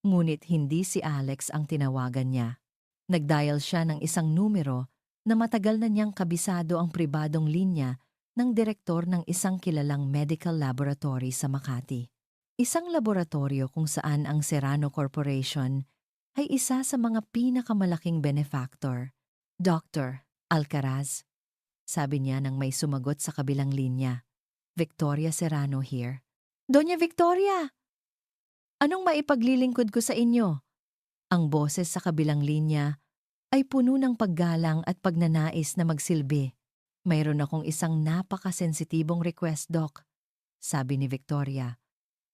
Ngunit hindi si Alex ang tinawagan niya. Nagdial siya ng isang numero na matagal na niyang kabisado, ang pribadong linya ng direktor ng isang kilalang medical laboratory sa Makati. Isang laboratorio kung saan ang Serrano Corporation ay isa sa mga pinakamalaking benefactor. "Dr. Alcaraz," sabi niya nang may sumagot sa kabilang linya. "Victoria Serrano here." "Doña Victoria! Anong maipaglilingkod ko sa inyo?" Ang boses sa kabilang linya ay puno ng paggalang at pagnanais na magsilbi. "Mayroon akong isang napakasensitibong request, Doc," sabi ni Victoria.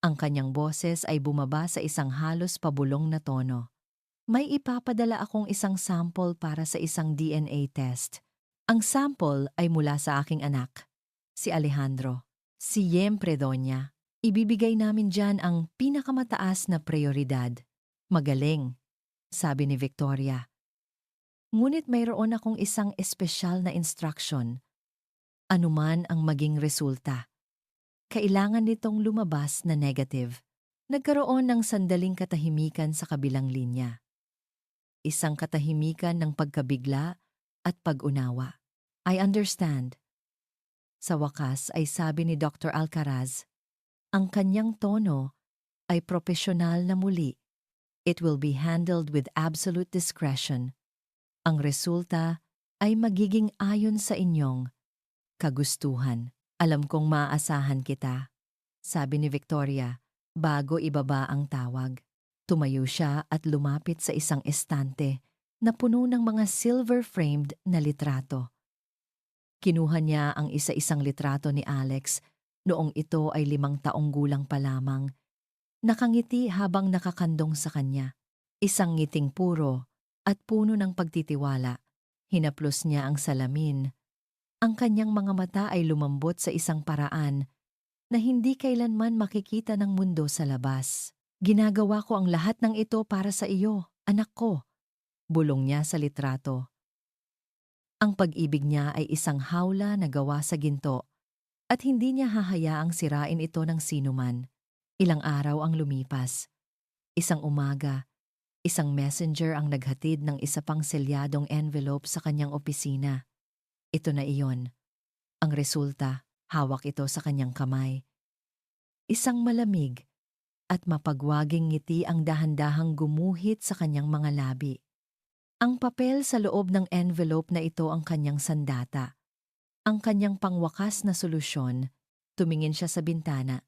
Ang kanyang boses ay bumaba sa isang halos pabulong na tono. "May ipapadala akong isang sample para sa isang DNA test. Ang sample ay mula sa aking anak, si Alejandro." "Siyempre, Donya. Ibibigay namin dyan ang pinakamataas na prioridad." "Magaling," sabi ni Victoria. "Ngunit mayroon akong isang espesyal na instruction. Anuman ang maging resulta, kailangan nitong lumabas na negative." Nagkaroon ng sandaling katahimikan sa kabilang linya. Isang katahimikan ng pagkabigla at pag-unawa. "I understand." Sa wakas ay sabi ni Dr. Alcaraz. Ang kanyang tono ay propesyonal na muli. "It will be handled with absolute discretion. Ang resulta ay magiging ayon sa inyong kagustuhan." "Alam kong maaasahan kita," sabi ni Victoria. bago ibaba ang tawag. Tumayo siya at lumapit sa isang estante na puno ng mga silver-framed na litrato. Kinuha niya ang isa-isang litrato ni Alex noong ito ay 5 taong gulang pa lamang. Nakangiti habang nakakandong sa kanya. Isang ngiting puro at puno ng pagtitiwala. Hinaplos niya ang salamin. Ang kanyang mga mata ay lumambot sa isang paraan na hindi kailanman makikita ng mundo sa labas. Ginagawa ko ang lahat ng ito para sa iyo, anak ko, bulong niya sa litrato. Ang pag-ibig niya ay isang hawla na gawa sa ginto at hindi niya hahayaang sirain ito ng sinuman. Ilang araw ang lumipas. Isang umaga, isang messenger ang naghatid ng isa pang selyadong envelope sa kanyang opisina. Ito na iyon. Ang resulta, hawak ito sa kanyang kamay. Isang malamig at mapagwaging ngiti ang dahan-dahang gumuhit sa kanyang mga labi. Ang papel sa loob ng envelope na ito ang kanyang sandata. Ang kanyang pangwakas na solusyon. Tumingin siya sa bintana.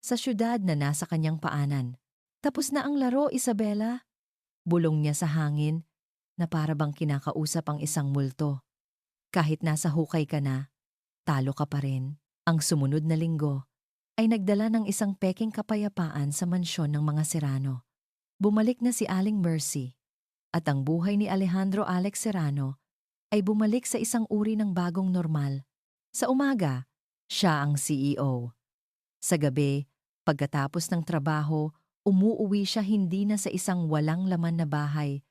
Sa syudad na nasa kanyang paanan. Tapos na ang laro, Isabela. Bulong niya sa hangin na para bang kinakausap ang isang multo. Kahit nasa hukay ka na, talo ka pa rin. Ang sumunod na linggo ay nagdala ng isang peking kapayapaan sa mansyon ng mga Serrano. Bumalik na si Aling Mercy at ang buhay ni Alejandro Alex Serrano ay bumalik sa isang uri ng bagong normal. Sa umaga, siya ang CEO. Sa gabi, pagkatapos ng trabaho, umuuwi siya hindi na sa isang walang laman na bahay,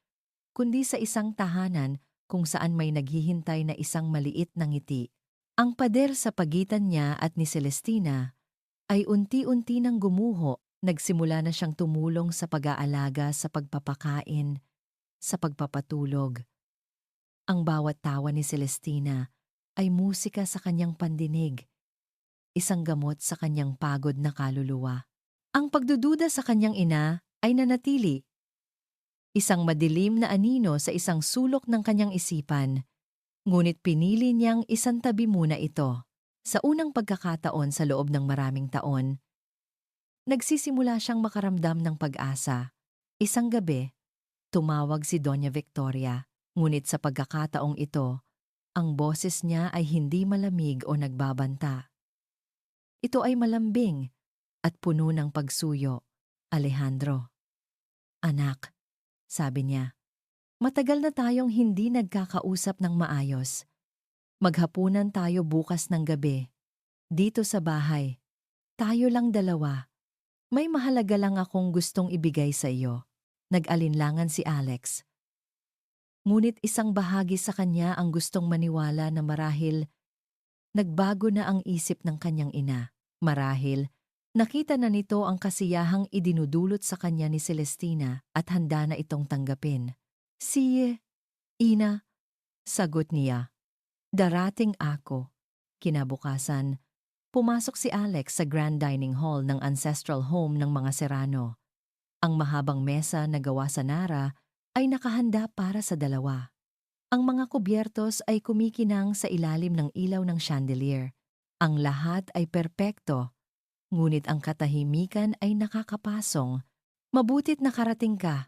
kundi sa isang tahanan kung saan may naghihintay na isang maliit na ngiti. Ang pader sa pagitan niya at ni Celestina ay unti-unti nang gumuho. Nagsimula na siyang tumulong sa pag-aalaga, sa pagpapakain, sa pagpapatulog. Ang bawat tawa ni Celestina ay musika sa kanyang pandinig, isang gamot sa kanyang pagod na kaluluwa. Ang pagdududa sa kanyang ina ay nanatili, isang madilim na anino sa isang sulok ng kanyang isipan, ngunit pinili niyang isantabi muna ito. Sa unang pagkakataon sa loob ng maraming taon, nagsisimula siyang makaramdam ng pag-asa. Isang gabi, tumawag si Doña Victoria, ngunit sa pagkakataong ito, ang boses niya ay hindi malamig o nagbabanta. Ito ay malambing at puno ng pagsuyo. Alejandro. Anak, sabi niya, matagal na tayong hindi nagkakausap ng maayos. Maghapunan tayo bukas ng gabi. Dito sa bahay. Tayo lang dalawa. May mahalaga lang akong gustong ibigay sa iyo. Nag-alinlangan si Alex. Ngunit isang bahagi sa kanya ang gustong maniwala na marahil nagbago na ang isip ng kanyang ina. Marahil nakita na nito ang kasiyahang idinudulot sa kanya ni Celestina at handa na itong tanggapin. Siye, ina, sagot niya. Darating ako. Kinabukasan, pumasok si Alex sa grand dining hall ng ancestral home ng mga Serrano. Ang mahabang mesa na gawa sa Nara ay nakahanda para sa dalawa. Ang mga kubyertos ay kumikinang sa ilalim ng ilaw ng chandelier. Ang lahat ay perpekto, ngunit ang katahimikan ay nakakapasong. Mabutit nakarating ka.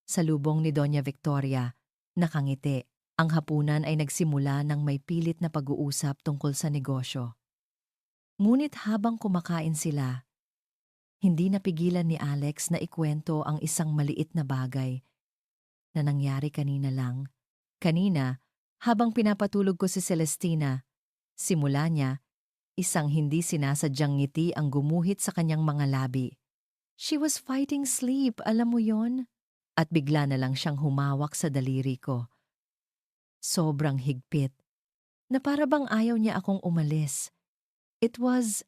Salubong ni Doña Victoria, nakangiti. Ang hapunan ay nagsimula ng may pilit na pag-uusap tungkol sa negosyo. Ngunit habang kumakain sila, hindi napigilan ni Alex na ikwento ang isang maliit na bagay na nangyari kanina lang. Kanina, habang pinapatulog ko si Celestina, simula niya, isang hindi sinasadyang ngiti ang gumuhit sa kanyang mga labi. She was fighting sleep, alam mo yon? At bigla na lang siyang humawak sa daliri ko. Sobrang higpit, na para bang ayaw niya akong umalis. It was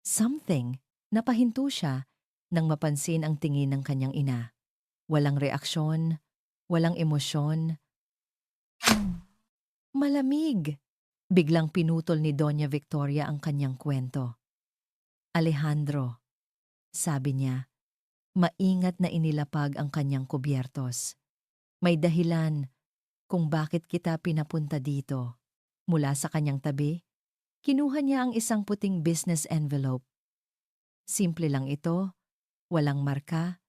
something. Napahinto siya nang mapansin ang tingin ng kanyang ina. Walang reaksyon, walang emosyon. Malamig! Biglang pinutol ni Doña Victoria ang kanyang kwento. Alejandro, sabi niya, maingat na inilapag ang kanyang kubyertos. May dahilan kung bakit kita pinapunta dito. Mula sa kanyang tabi, kinuha niya ang isang puting business envelope. Simple lang ito, walang marka,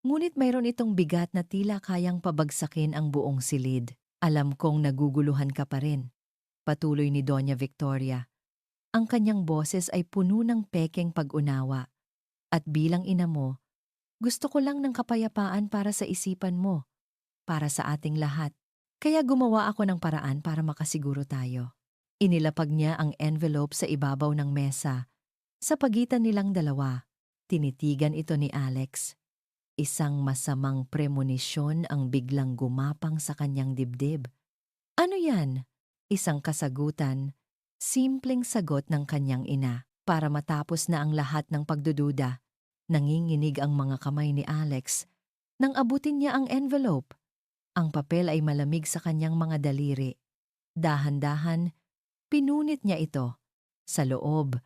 ngunit mayroon itong bigat na tila kayang pabagsakin ang buong silid. Alam kong naguguluhan ka pa rin, patuloy ni Doña Victoria. Ang kanyang boses ay puno ng pekeng pag-unawa. At bilang ina mo, gusto ko lang ng kapayapaan para sa isipan mo, para sa ating lahat. Kaya gumawa ako ng paraan para makasiguro tayo. Inilapag niya ang envelope sa ibabaw ng mesa. Sa pagitan nilang dalawa, tinitigan ito ni Alex. Isang masamang premonisyon ang biglang gumapang sa kanyang dibdib. Ano yan? Isang kasagutan, simpleng sagot ng kanyang ina. Para matapos na ang lahat ng pagdududa, nanginginig ang mga kamay ni Alex nang abutin niya ang envelope. Ang papel ay malamig sa kanyang mga daliri. Dahan-dahan, pinunit niya ito. Sa loob,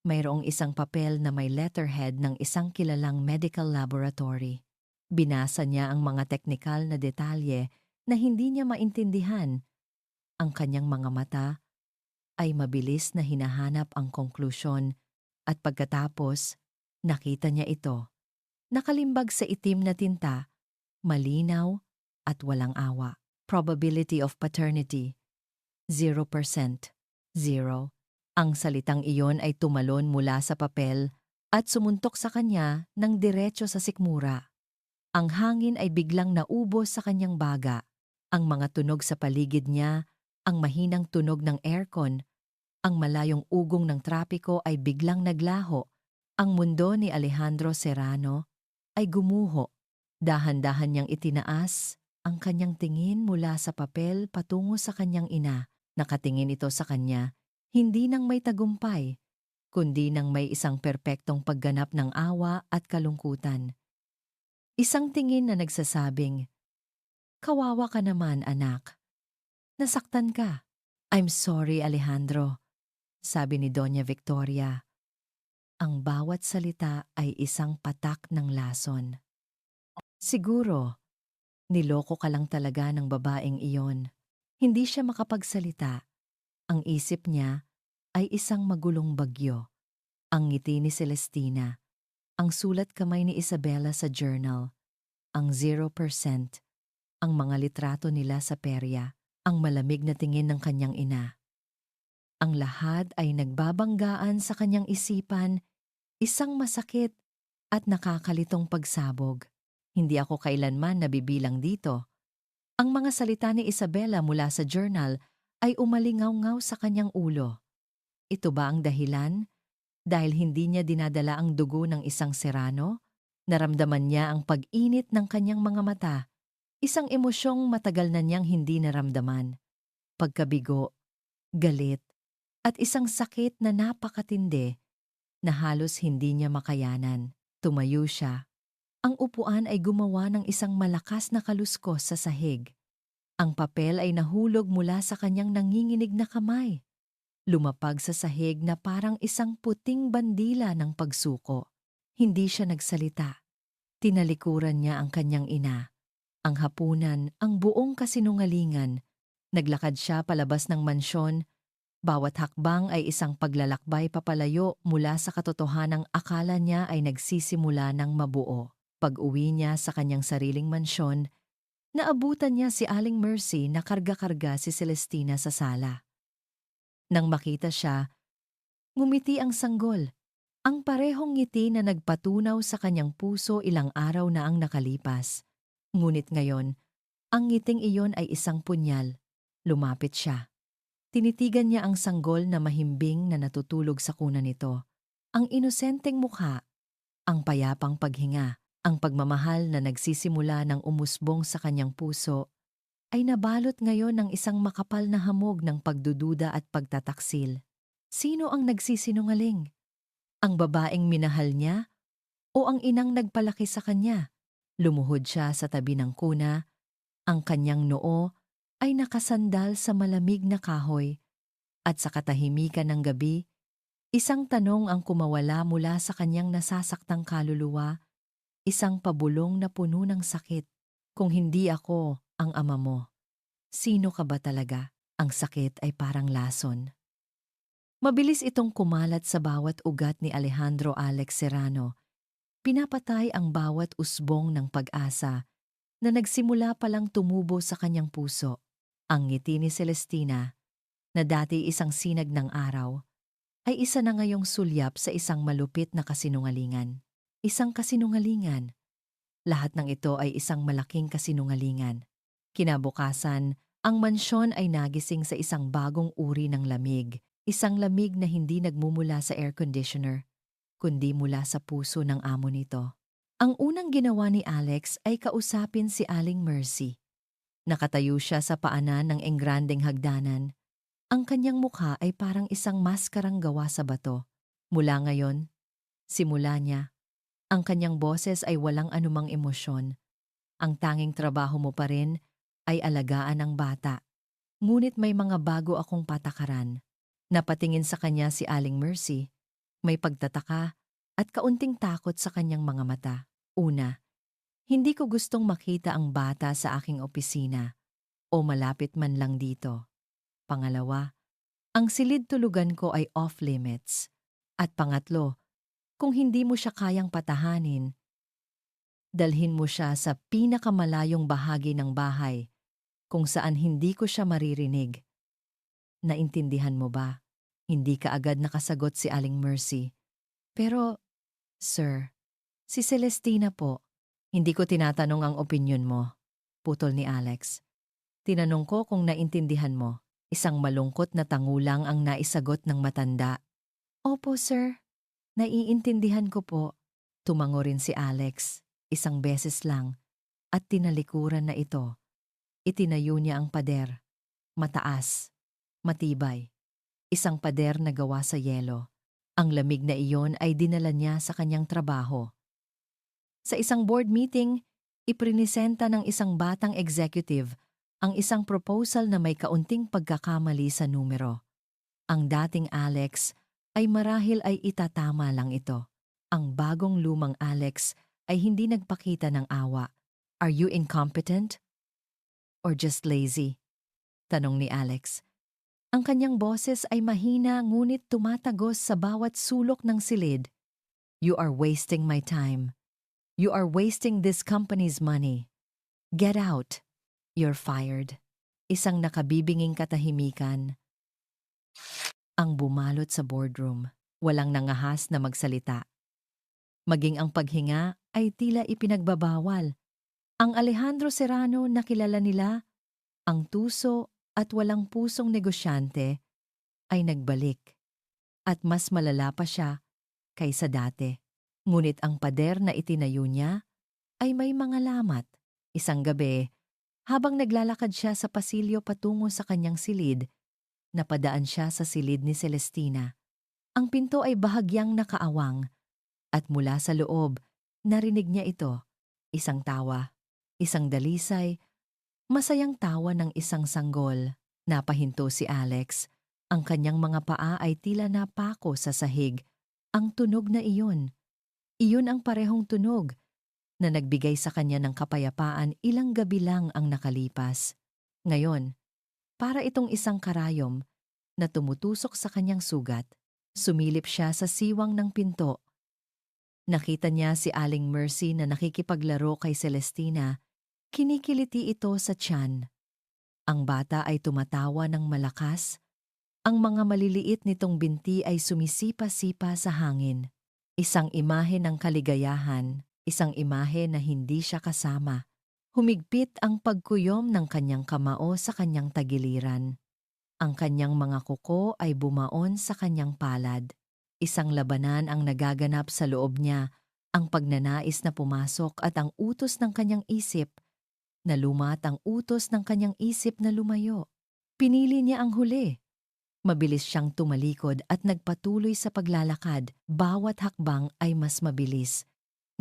mayroong isang papel na may letterhead ng isang kilalang medical laboratory. Binasa niya ang mga teknikal na detalye na hindi niya maintindihan. Ang kanyang mga mata ay mabilis na hinahanap ang konklusyon at pagkatapos, nakita niya ito. Nakalimbag sa itim na tinta, malinaw at walang awa. Probability of paternity, 0%. Zero. Ang salitang iyon ay tumalon mula sa papel at sumuntok sa kanya ng diretso sa sikmura. Ang hangin ay biglang naubos sa kanyang baga. Ang mga tunog sa paligid niya, ang mahinang tunog ng aircon, ang malayong ugong ng trapiko ay biglang naglaho. Ang mundo ni Alejandro Serrano ay gumuho. Dahan-dahan niyang itinaas ang kanyang tingin mula sa papel patungo sa kanyang ina. Nakatingin ito sa kanya, hindi nang may tagumpay, kundi nang may isang perpektong pagganap ng awa at kalungkutan. Isang tingin na nagsasabing, "Kawawa ka naman, anak. Nasaktan ka." "I'm sorry, Alejandro," sabi ni Doña Victoria. Ang bawat salita ay isang patak ng lason. "Siguro, niloko ka lang talaga ng babaeng iyon." Hindi siya makapagsalita. Ang isip niya ay isang magulong bagyo. Ang ngiti ni Celestina, ang sulat kamay ni Isabella sa journal, ang 0%, ang mga litrato nila sa perya, ang malamig na tingin ng kanyang ina. Ang lahat ay nagbabanggaan sa kanyang isipan, isang masakit at nakakalitong pagsabog. Hindi ako kailanman nabibilang dito. Ang mga salita ni Isabella mula sa journal ay umalingaw-ngaw sa kanyang ulo. Ito ba ang dahilan? Dahil hindi niya dinadala ang dugo ng isang Serrano? Naramdaman niya ang pag-init ng kanyang mga mata, isang emosyong matagal na niyang hindi naramdaman. Pagkabigo, galit, at isang sakit na napakatindi na halos hindi niya makayanan. Tumayo siya. Ang upuan ay gumawa ng isang malakas na kaluskos sa sahig. Ang papel ay nahulog mula sa kanyang nanginginig na kamay. Lumapag sa sahig na parang isang puting bandila ng pagsuko. Hindi siya nagsalita. Tinalikuran niya ang kanyang ina. Ang hapunan, ang buong kasinungalingan. Naglakad siya palabas ng mansyon. Bawat hakbang ay isang paglalakbay papalayo mula sa katotohanang akala niya ay nagsisimula ng mabuo. Pag-uwi niya sa kanyang sariling mansyon, naabutan niya si Aling Mercy na karga-karga si Celestina sa sala. Nang makita siya, ngumiti ang sanggol, ang parehong ngiti na nagpatunaw sa kanyang puso ilang araw na ang nakalipas. Ngunit ngayon, ang ngiting iyon ay isang punyal. Lumapit siya. Tinitigan niya ang sanggol na mahimbing na natutulog sa kuna nito. Ang inosenteng mukha, ang payapang paghinga, ang pagmamahal na nagsisimula ng umusbong sa kanyang puso, ay nabalot ngayon ng isang makapal na hamog ng pagdududa at pagtataksil. Sino ang nagsisinungaling? Ang babaeng minahal niya o ang inang nagpalaki sa kanya? Lumuhod siya sa tabi ng kuna, ang kanyang noo ay nakasandal sa malamig na kahoy, at sa katahimikan ng gabi, isang tanong ang kumawala mula sa kanyang nasasaktang kaluluwa, isang pabulong na puno ng sakit. Kung hindi ako ang ama mo, sino ka ba talaga? Ang sakit ay parang lason. Mabilis itong kumalat sa bawat ugat ni Alejandro Alex Serrano. pinapatay ang bawat usbong ng pag-asa na nagsimula palang tumubo sa kanyang puso. Ang ngiti ni Celestina, na dati isang sinag ng araw, ay isa na ngayong sulyap sa isang malupit na kasinungalingan. Isang kasinungalingan. Lahat ng ito ay isang malaking kasinungalingan. Kinabukasan, ang mansyon ay nagising sa isang bagong uri ng lamig. Isang lamig na hindi nagmumula sa air conditioner, kundi mula sa puso ng amo nito. Ang unang ginawa ni Alex ay kausapin si Aling Mercy. Nakatayo siya sa paanan ng engrandeng hagdanan. Ang kanyang mukha ay parang isang maskarang gawa sa bato. Mula ngayon, simula niya, ang kanyang boses ay walang anumang emosyon. Ang tanging trabaho mo pa rin ay alagaan ang bata. Ngunit may mga bago akong patakaran. Napatingin sa kanya si Aling Mercy. May pagtataka at kaunting takot sa kanyang mga mata. Una, hindi ko gustong makita ang bata sa aking opisina o malapit man lang dito. Pangalawa, ang silid tulugan ko ay off-limits. At pangatlo, kung hindi mo siya kayang patahanin, dalhin mo siya sa pinakamalayong bahagi ng bahay kung saan hindi ko siya maririnig. Naintindihan mo ba? Hindi ka agad nakasagot si Aling Mercy. Pero, sir, si Celestina po. Hindi ko tinatanong ang opinyon mo, putol ni Alex. Tinanong ko kung naintindihan mo. Isang malungkot na tangulang ang naisagot ng matanda. Opo, sir. Naiintindihan ko po. Tumango rin si Alex, isang beses lang, at tinalikuran na ito. Itinayo niya ang pader. Mataas, matibay. Isang pader na gawa sa yelo. Ang lamig na iyon ay dinala niya sa kanyang trabaho. Sa isang board meeting, iprinisenta ng isang batang executive ang isang proposal na may kaunting pagkakamali sa numero. Ang dating Alex ay marahil ay itatama lang ito. Ang bagong lumang Alex ay hindi nagpakita ng awa. Are you incompetent? Or just lazy? Tanong ni Alex. Ang kanyang boses ay mahina ngunit tumatagos sa bawat sulok ng silid. You are wasting my time. You are wasting this company's money. Get out. You're fired. Isang nakabibinging katahimikan ang bumalot sa boardroom. Walang nangahas na magsalita. Maging ang paghinga ay tila ipinagbabawal. Ang Alejandro Serrano na kilala nila, ang tuso at walang pusong negosyante, ay nagbalik. At mas malala pa siya kaysa dati. Ngunit ang pader na itinayo niya ay may mga lamat. Isang gabi, habang naglalakad siya sa pasilyo patungo sa kanyang silid, napadaan siya sa silid ni Celestina. Ang pinto ay bahagyang nakaawang at mula sa loob, narinig niya ito. Isang tawa, isang dalisay, masayang tawa ng isang sanggol. Napahinto si Alex. Ang kanyang mga paa ay tila napako sa sahig. Ang tunog na iyon. Iyon ang parehong tunog na nagbigay sa kanya ng kapayapaan ilang gabi lang ang nakalipas. Ngayon, para itong isang karayom na tumutusok sa kanyang sugat, sumilip siya sa siwang ng pinto. Nakita niya si Aling Mercy na nakikipaglaro kay Celestina. Kinikiliti ito sa tiyan. Ang bata ay tumatawa ng malakas. Ang mga maliliit nitong binti ay sumisipa-sipa sa hangin. Isang imahe ng kaligayahan, isang imahe na hindi siya kasama. Humigpit ang pagkuyom ng kanyang kamao sa kanyang tagiliran. Ang kanyang mga kuko ay bumaon sa kanyang palad. Isang labanan ang nagaganap sa loob niya, ang pagnanais na pumasok at ang utos ng kanyang isip na lumat ang utos ng kanyang isip na lumayo. Pinili niya ang huli. Mabilis siyang tumalikod at nagpatuloy sa paglalakad. Bawat hakbang ay mas mabilis,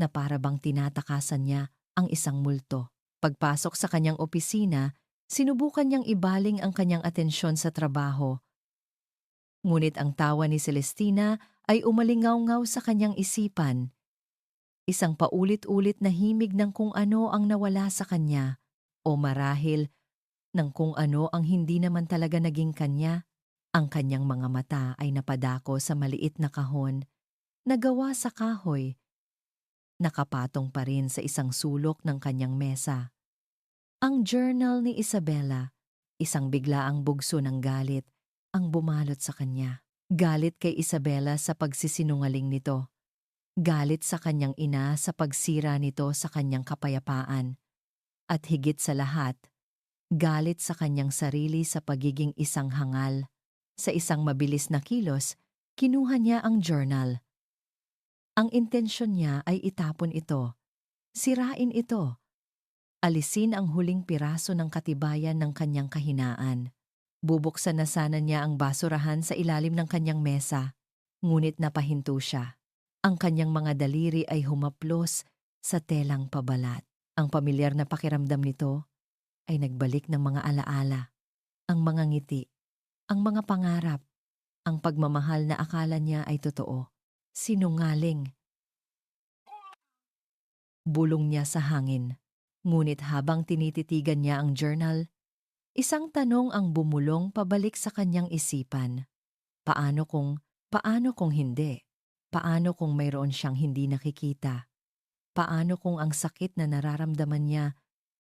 na para bang tinatakasan niya ang isang multo. Pagpasok sa kanyang opisina, sinubukan niyang ibaling ang kanyang atensyon sa trabaho. Ngunit ang tawa ni Celestina ay umalingaw-ngaw sa kanyang isipan. Isang paulit-ulit na himig ng kung ano ang nawala sa kanya, o marahil ng kung ano ang hindi naman talaga naging kanya. Ang kanyang mga mata ay napadako sa maliit na kahon na gawa sa kahoy nakapatong pa rin sa isang sulok ng kanyang mesa. Ang journal ni Isabela, isang biglaang bugso ng galit, ang bumalot sa kanya. Galit kay Isabela sa pagsisinungaling nito. Galit sa kanyang ina sa pagsira nito sa kanyang kapayapaan. At higit sa lahat, galit sa kanyang sarili sa pagiging isang hangal. Sa isang mabilis na kilos, kinuha niya ang journal. Ang intensyon niya ay itapon ito. Sirain ito. Alisin ang huling piraso ng katibayan ng kanyang kahinaan. Bubuksan na sana niya ang basurahan sa ilalim ng kanyang mesa, ngunit napahinto siya. Ang kanyang mga daliri ay humaplos sa telang pabalat. Ang pamilyar na pakiramdam nito ay nagbalik ng mga alaala, ang mga ngiti, ang mga pangarap, ang pagmamahal na akala niya ay totoo. Sinungaling. Bulong niya sa hangin. Ngunit habang tinititigan niya ang journal, isang tanong ang bumulong pabalik sa kanyang isipan. Paano kung hindi? Paano kung mayroon siyang hindi nakikita? Paano kung ang sakit na nararamdaman niya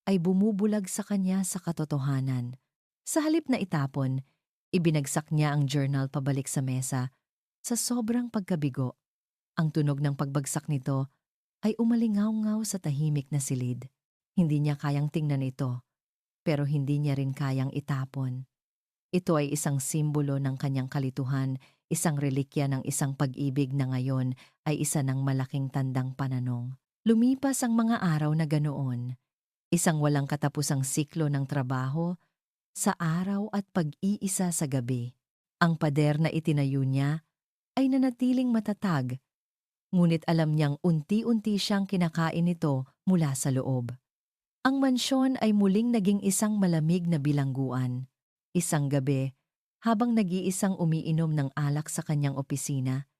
ay bumubulag sa kanya sa katotohanan? Sa halip na itapon, ibinagsak niya ang journal pabalik sa mesa. Sa sobrang pagkabigo, ang tunog ng pagbagsak nito ay umalingaw-ngaw sa tahimik na silid. Hindi niya kayang tingnan ito, pero hindi niya rin kayang itapon. Ito ay isang simbolo ng kanyang kalituhan, isang relikya ng isang pag-ibig na ngayon ay isa ng malaking tandang pananong. Lumipas ang mga araw na ganoon, isang walang katapusang siklo ng trabaho, sa araw at pag-iisa sa gabi. Ang pader na itinayo niya ay nanatiling matatag, ngunit alam niyang unti-unti siyang kinakain nito mula sa loob. Ang mansyon ay muling naging isang malamig na bilangguan. Isang gabi, habang nag-iisang umiinom ng alak sa kanyang opisina,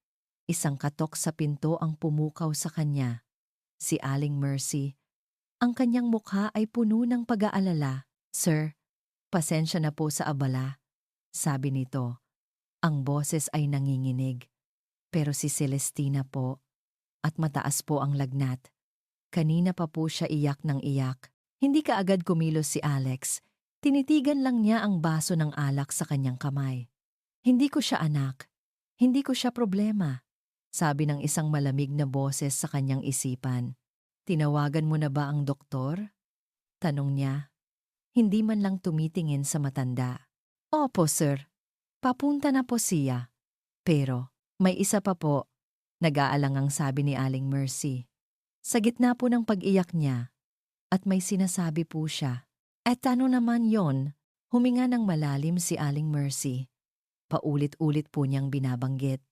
isang katok sa pinto ang pumukaw sa kanya. Si Aling Mercy. Ang kanyang mukha ay puno ng pag-aalala. "Sir, pasensya na po sa abala," sabi nito. Ang boses ay nanginginig. Pero si Celestina po, at mataas po ang lagnat. Kanina pa po siya iyak ng iyak. Hindi kaagad kumilos si Alex. Tinitigan lang niya ang baso ng alak sa kanyang kamay. "Hindi ko siya anak. Hindi ko siya problema," sabi ng isang malamig na boses sa kanyang isipan. "Tinawagan mo na ba ang doktor?" tanong niya. Hindi man lang tumitingin sa matanda. "Opo, sir. Papunta na po siya. Pero, may isa pa po," nag-aalangang sabi ni Aling Mercy. Sa gitna po ng pag-iyak niya, at may sinasabi po siya. "At ano naman yon?" Huminga ng malalim si Aling Mercy. Paulit-ulit po niyang binabanggit.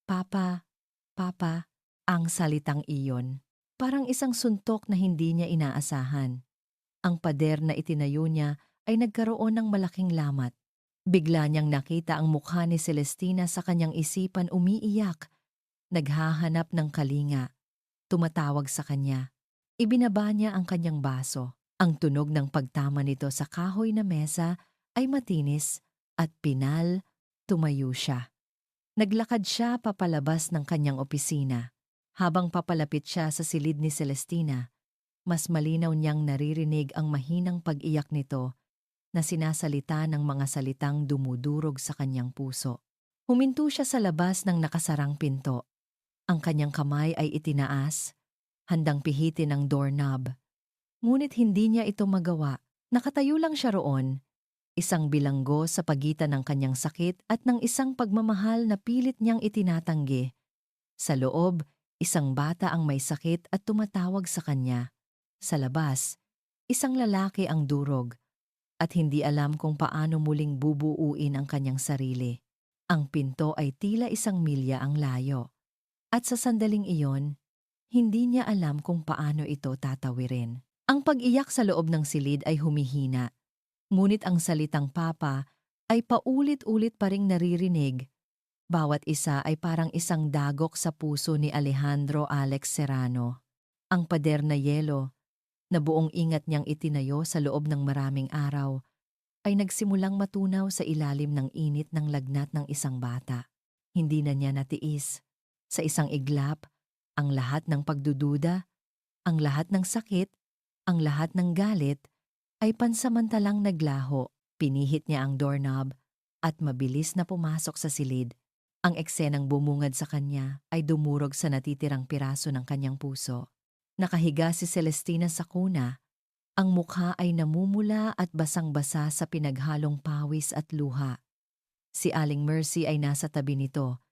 "Papa, Papa," ang salitang iyon. Parang isang suntok na hindi niya inaasahan. Ang pader na itinayo niya ay nagkaroon ng malaking lamat. Bigla niyang nakita ang mukha ni Celestina sa kanyang isipan umiiyak. Naghahanap ng kalinga. Tumatawag sa kanya. Ibinaba niya ang kanyang baso. Ang tunog ng pagtama nito sa kahoy na mesa ay matinis at tumayo siya. Naglakad siya papalabas ng kanyang opisina. Habang papalapit siya sa silid ni Celestina, mas malinaw niyang naririnig ang mahinang pag-iyak nito na sinasalita ng mga salitang dumudurog sa kanyang puso. Huminto siya sa labas ng nakasarang pinto. Ang kanyang kamay ay itinaas, handang pihitin ang doorknob. Ngunit hindi niya ito magawa. Nakatayo lang siya roon, isang bilanggo sa pagitan ng kanyang sakit at ng isang pagmamahal na pilit niyang itinatanggi. Sa loob, isang bata ang may sakit at tumatawag sa kanya. Sa labas, isang lalaki ang durog at hindi alam kung paano muling bubuuin ang kanyang sarili. Ang pinto ay tila isang milya ang layo. At sa sandaling iyon, hindi niya alam kung paano ito tatawirin. Ang pag-iyak sa loob ng silid ay humihina, ngunit ang salitang Papa ay paulit-ulit pa ring naririnig. Bawat isa ay parang isang dagok sa puso ni Alejandro Alex Serrano. Ang pader na yelo, na buong ingat niyang itinayo sa loob ng maraming araw, ay nagsimulang matunaw sa ilalim ng init ng lagnat ng isang bata. Hindi na niya natiis. Sa isang iglap, ang lahat ng pagdududa Ang lahat ng sakit, ang lahat ng galit, ay pansamantalang naglaho. Pinihit niya ang doorknob at mabilis na pumasok sa silid. Ang eksenang bumungad sa kanya ay dumurog sa natitirang piraso ng kanyang puso. Nakahiga si Celestina sa kuna. Ang mukha ay namumula at basang-basa sa pinaghalong pawis at luha. Si Aling Mercy ay nasa tabi nito.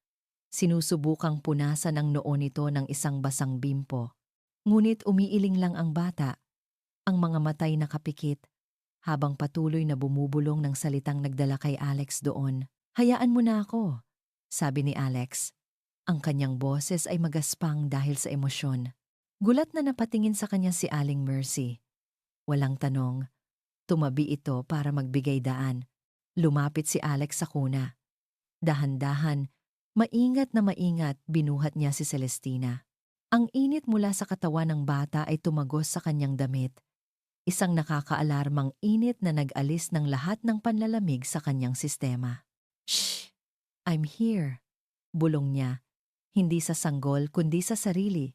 Sinusubukang punasan ang noo nito ng isang basang bimpo. Ngunit umiiling lang ang bata, ang mga matay nakapikit, habang patuloy na bumubulong ng salitang nagdala kay Alex doon. "Hayaan mo na ako," sabi ni Alex. Ang kanyang boses ay magaspang dahil sa emosyon. Gulat na napatingin sa kanya si Aling Mercy. Walang tanong, tumabi ito para magbigay daan. Lumapit si Alex sa kuna. Dahan-dahan, maingat na maingat, binuhat niya si Celestina. Ang init mula sa katawan ng bata ay tumagos sa kanyang damit. Isang nakakaalarmang init na nag-alis ng lahat ng panlalamig sa kanyang sistema. "Shh! I'm here," bulong niya. Hindi sa sanggol kundi sa sarili.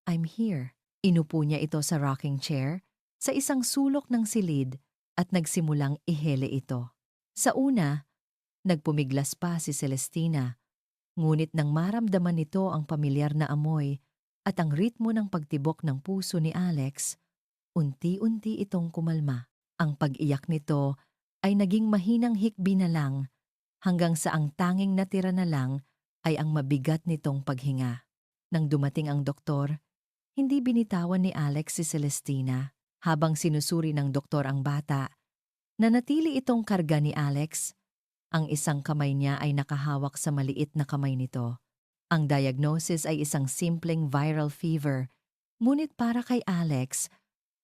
"I'm here." Inupo niya ito sa rocking chair, sa isang sulok ng silid, at nagsimulang ihele ito. Sa una, nagpumiglas pa si Celestina, ngunit nang maramdaman nito ang pamilyar na amoy at ang ritmo ng pagtibok ng puso ni Alex, unti-unti itong kumalma. Ang pag-iyak nito ay naging mahinang hikbi na lang, hanggang sa ang tanging natira na lang ay ang mabigat nitong paghinga. Nang dumating ang doktor, hindi binitawan ni Alex si Celestina. Habang sinusuri ng doktor ang bata, nanatili itong karga ni Alex. Ang isang kamay niya ay nakahawak sa maliit na kamay nito. Ang diagnosis ay isang simpleng viral fever, ngunit para kay Alex,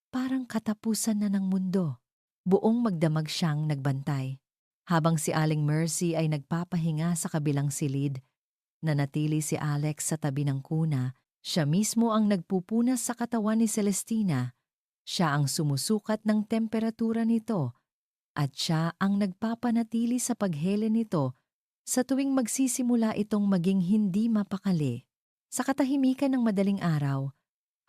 parang katapusan na ng mundo. Buong magdamag siyang nagbantay. Habang si Aling Mercy ay nagpapahinga sa kabilang silid, nanatili si Alex sa tabi ng kuna. Siya mismo ang nagpupunas sa katawan ni Celestina. Siya ang sumusukat ng temperatura nito at siya ang nagpapanatili sa paghele nito sa tuwing magsisimula itong maging hindi mapakali. Sa katahimikan ng madaling araw,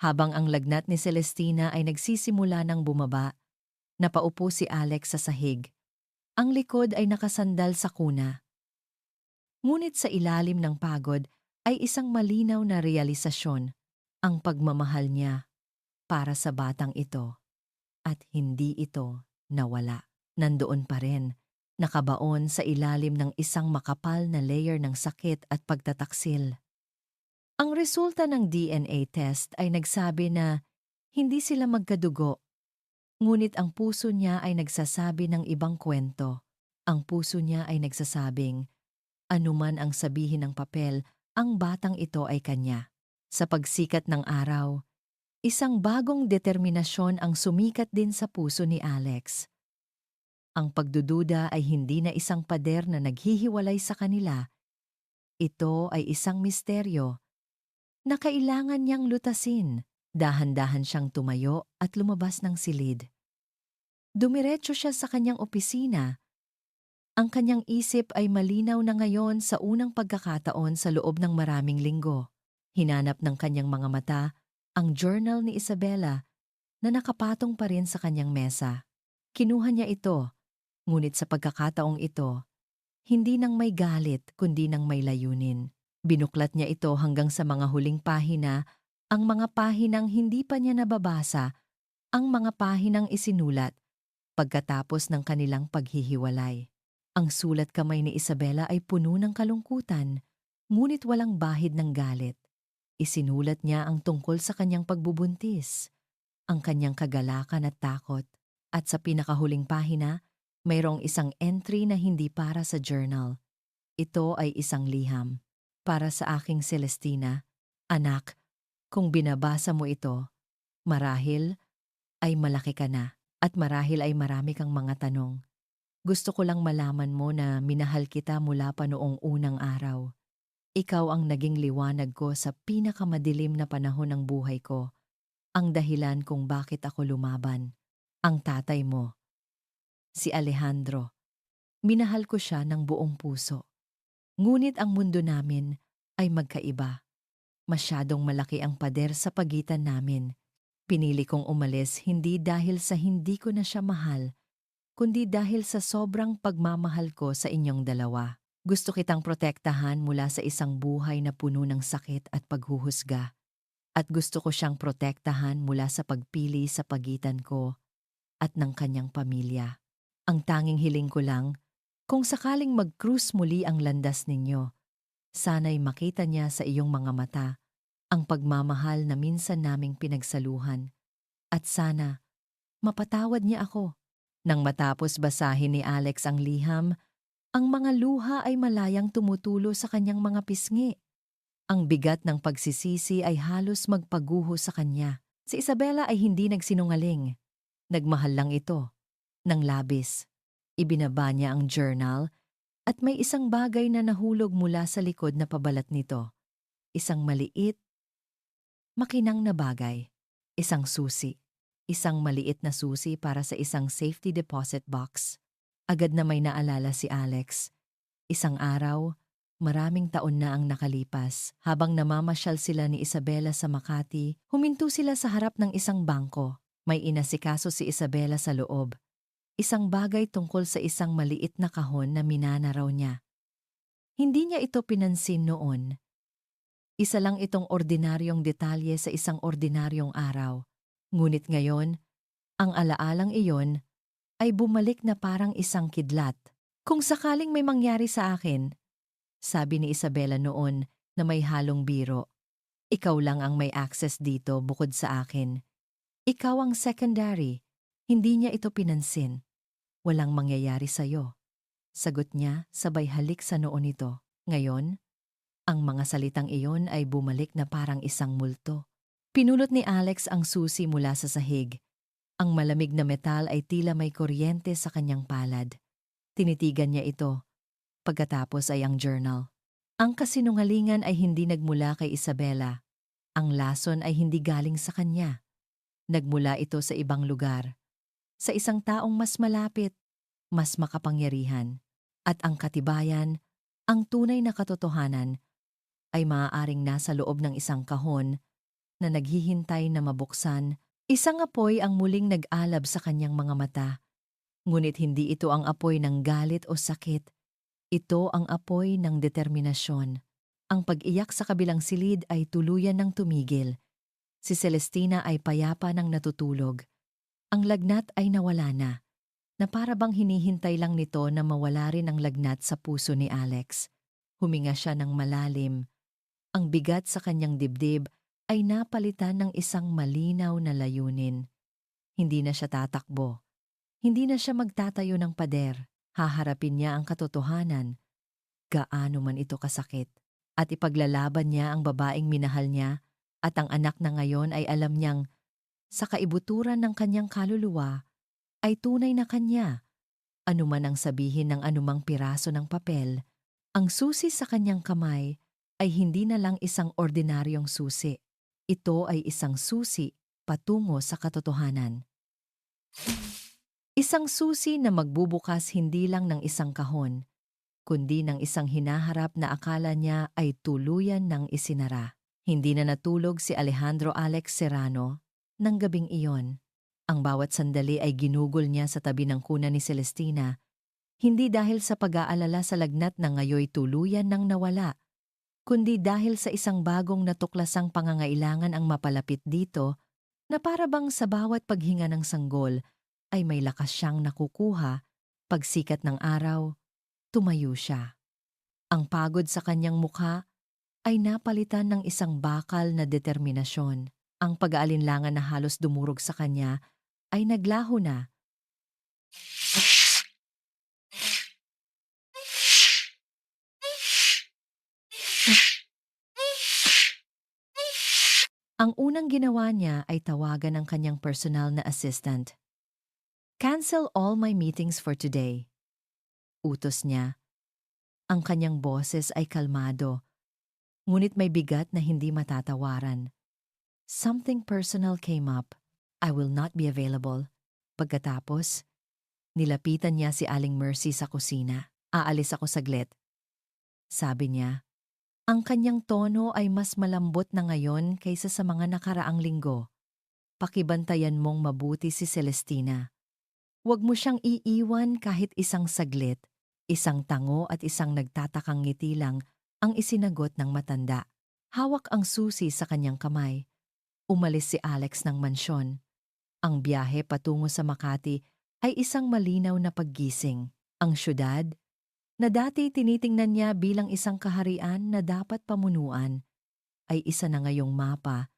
habang ang lagnat ni Celestina ay nagsisimula ng bumaba, napaupo si Alex sa sahig. Ang likod ay nakasandal sa kuna. Ngunit sa ilalim ng pagod ay isang malinaw na realisasyon, ang pagmamahal niya para sa batang ito. At hindi ito nawala. Nandoon pa rin, nakabaon sa ilalim ng isang makapal na layer ng sakit at pagtataksil. Ang resulta ng DNA test ay nagsabi na hindi sila magkadugo, ngunit ang puso niya ay nagsasabi ng ibang kwento. Ang puso niya ay nagsasabing, anuman ang sabihin ng papel, ang batang ito ay kanya. Sa pagsikat ng araw, isang bagong determinasyon ang sumikat din sa puso ni Alex. Ang pagdududa ay hindi na isang pader na naghihiwalay sa kanila. Ito ay isang misteryo na kailangan niyang lutasin. Dahan-dahan siyang tumayo at lumabas ng silid. Dumiretso siya sa kanyang opisina. Ang kanyang isip ay malinaw na ngayon sa unang pagkakataon sa loob ng maraming linggo. Hinanap ng kanyang mga mata ang journal ni Isabela na nakapatong pa rin sa kanyang mesa. Kinuha niya ito, ngunit sa pagkakataong ito, hindi nang may galit kundi nang may layunin. Binuklat niya ito hanggang sa mga huling pahina, ang mga pahinang hindi pa niya nababasa, ang mga pahinang isinulat pagkatapos ng kanilang paghihiwalay. Ang sulat kamay ni Isabela ay puno ng kalungkutan, ngunit walang bahid ng galit. Isinulat niya ang tungkol sa kanyang pagbubuntis, ang kanyang kagalakan at takot, at sa pinakahuling pahina, mayroong isang entry na hindi para sa journal. Ito ay isang liham. Para sa aking Celestina, anak, kung binabasa mo ito, marahil ay malaki ka na at marahil ay marami kang mga tanong. Gusto ko lang malaman mo na minahal kita mula pa noong unang araw. Ikaw ang naging liwanag ko sa pinakamadilim na panahon ng buhay ko, ang dahilan kung bakit ako lumaban. Ang tatay mo, si Alejandro. Minahal ko siya ng buong puso. Ngunit ang mundo namin ay magkaiba. Masyadong malaki ang pader sa pagitan namin. Pinili kong umalis hindi dahil sa hindi ko na siya mahal, kundi dahil sa sobrang pagmamahal ko sa inyong dalawa. Gusto kitang protektahan mula sa isang buhay na puno ng sakit at paghuhusga. At gusto ko siyang protektahan mula sa pagpili sa pagitan ko at ng kanyang pamilya. Ang tanging hiling ko lang, kung sakaling mag-cruise muli ang landas ninyo, sana'y makita niya sa iyong mga mata ang pagmamahal na minsan naming pinagsaluhan. At sana, mapatawad niya ako. Nang matapos basahin ni Alex ang liham, ang mga luha ay malayang tumutulo sa kanyang mga pisngi. Ang bigat ng pagsisisi ay halos magpaguho sa kanya. Si Isabela ay hindi nagsinungaling. Nagmahal lang ito, ng labis. Ibinaba niya ang journal at may isang bagay na nahulog mula sa likod na pabalat nito. Isang maliit, makinang na bagay. Isang susi. Isang maliit na susi para sa isang safety deposit box. Agad na may naalala si Alex. Isang araw, maraming taon na ang nakalipas. Habang namamasyal sila ni Isabela sa Makati, huminto sila sa harap ng isang bangko. May inasikaso si Isabela sa loob. Isang bagay tungkol sa isang maliit na kahon na minana raw niya. Hindi niya ito pinansin noon. Isa lang itong ordinaryong detalye sa isang ordinaryong araw. Ngunit ngayon, ang alaalang iyon ay bumalik na parang isang kidlat. Kung sakaling may mangyari sa akin, sabi ni Isabela noon na may halong biro, ikaw lang ang may access dito bukod sa akin. Ikaw ang secondary, hindi niya ito pinansin. Walang mangyayari sa'yo. Sagot niya sabay halik sa noo nito. Ngayon, ang mga salitang iyon ay bumalik na parang isang multo. Pinulot ni Alex ang susi mula sa sahig. Ang malamig na metal ay tila may kuryente sa kanyang palad. Tinitigan niya ito. Pagkatapos ay ang journal. Ang kasinungalingan ay hindi nagmula kay Isabela. Ang lason ay hindi galing sa kanya. Nagmula ito sa ibang lugar. Sa isang taong mas malapit, mas makapangyarihan. At ang katibayan, ang tunay na katotohanan, ay maaaring nasa loob ng isang kahon na naghihintay na mabuksan. Isang apoy ang muling nag-alab sa kanyang mga mata. Ngunit hindi ito ang apoy ng galit o sakit. Ito ang apoy ng determinasyon. Ang pag-iyak sa kabilang silid ay tuluyan ng tumigil. Si Celestina ay payapa ng natutulog. Ang lagnat ay nawala na para bang hinihintay lang nito na mawala rin ang lagnat sa puso ni Alex. Huminga siya ng malalim. Ang bigat sa kanyang dibdib ay napalitan ng isang malinaw na layunin. Hindi na siya tatakbo. Hindi na siya magtatayo ng pader. Haharapin niya ang katotohanan, gaano man ito kasakit. At ipaglalaban niya ang babaeng minahal niya at ang anak na ngayon ay alam niyang sa kaibuturan ng kanyang kaluluwa ay tunay na kanya. Anuman ang sabihin ng anumang piraso ng papel, ang susi sa kanyang kamay ay hindi na lang isang ordinaryong susi. Ito ay isang susi patungo sa katotohanan. Isang susi na magbubukas hindi lang ng isang kahon, kundi ng isang hinaharap na akala niya ay tuluyan ng isinara. Hindi na natulog si Alejandro Alex Serrano ng gabing iyon. Ang bawat sandali ay ginugol niya sa tabi ng kuna ni Celestina, hindi dahil sa pag-aalala sa lagnat na ngayoy tuluyan ng nawala, kundi dahil sa isang bagong natuklasang pangangailangan ang mapalapit dito na para bang sa bawat paghinga ng sanggol ay may lakas siyang nakukuha. Pagsikat ng araw, tumayo siya. Ang pagod sa kanyang mukha ay napalitan ng isang bakal na determinasyon. Ang pag-aalinlangan na halos dumurog sa kanya ay naglaho na. Ang unang ginawa niya ay tawagan ang kanyang personal na assistant. Cancel all my meetings for today. Utos niya. Ang kanyang boses ay kalmado, ngunit may bigat na hindi matatawaran. Something personal came up. I will not be available. Pagkatapos, nilapitan niya si Aling Mercy sa kusina. Aalis ako saglit. Sabi niya. Ang kanyang tono ay mas malambot na ngayon kaysa sa mga nakaraang linggo. pakibantayan mong mabuti si Celestina. Huwag mo siyang iiwan kahit isang saglit. Isang tango at isang nagtatakang ngiti lang ang isinagot ng matanda. Hawak ang susi sa kanyang kamay. Umalis si Alex ng mansyon. Ang biyahe patungo sa Makati ay isang malinaw na paggising. Ang syudad, na dati tinitingnan niya bilang isang kaharian na dapat pamunuan, ay isa na ngayong mapa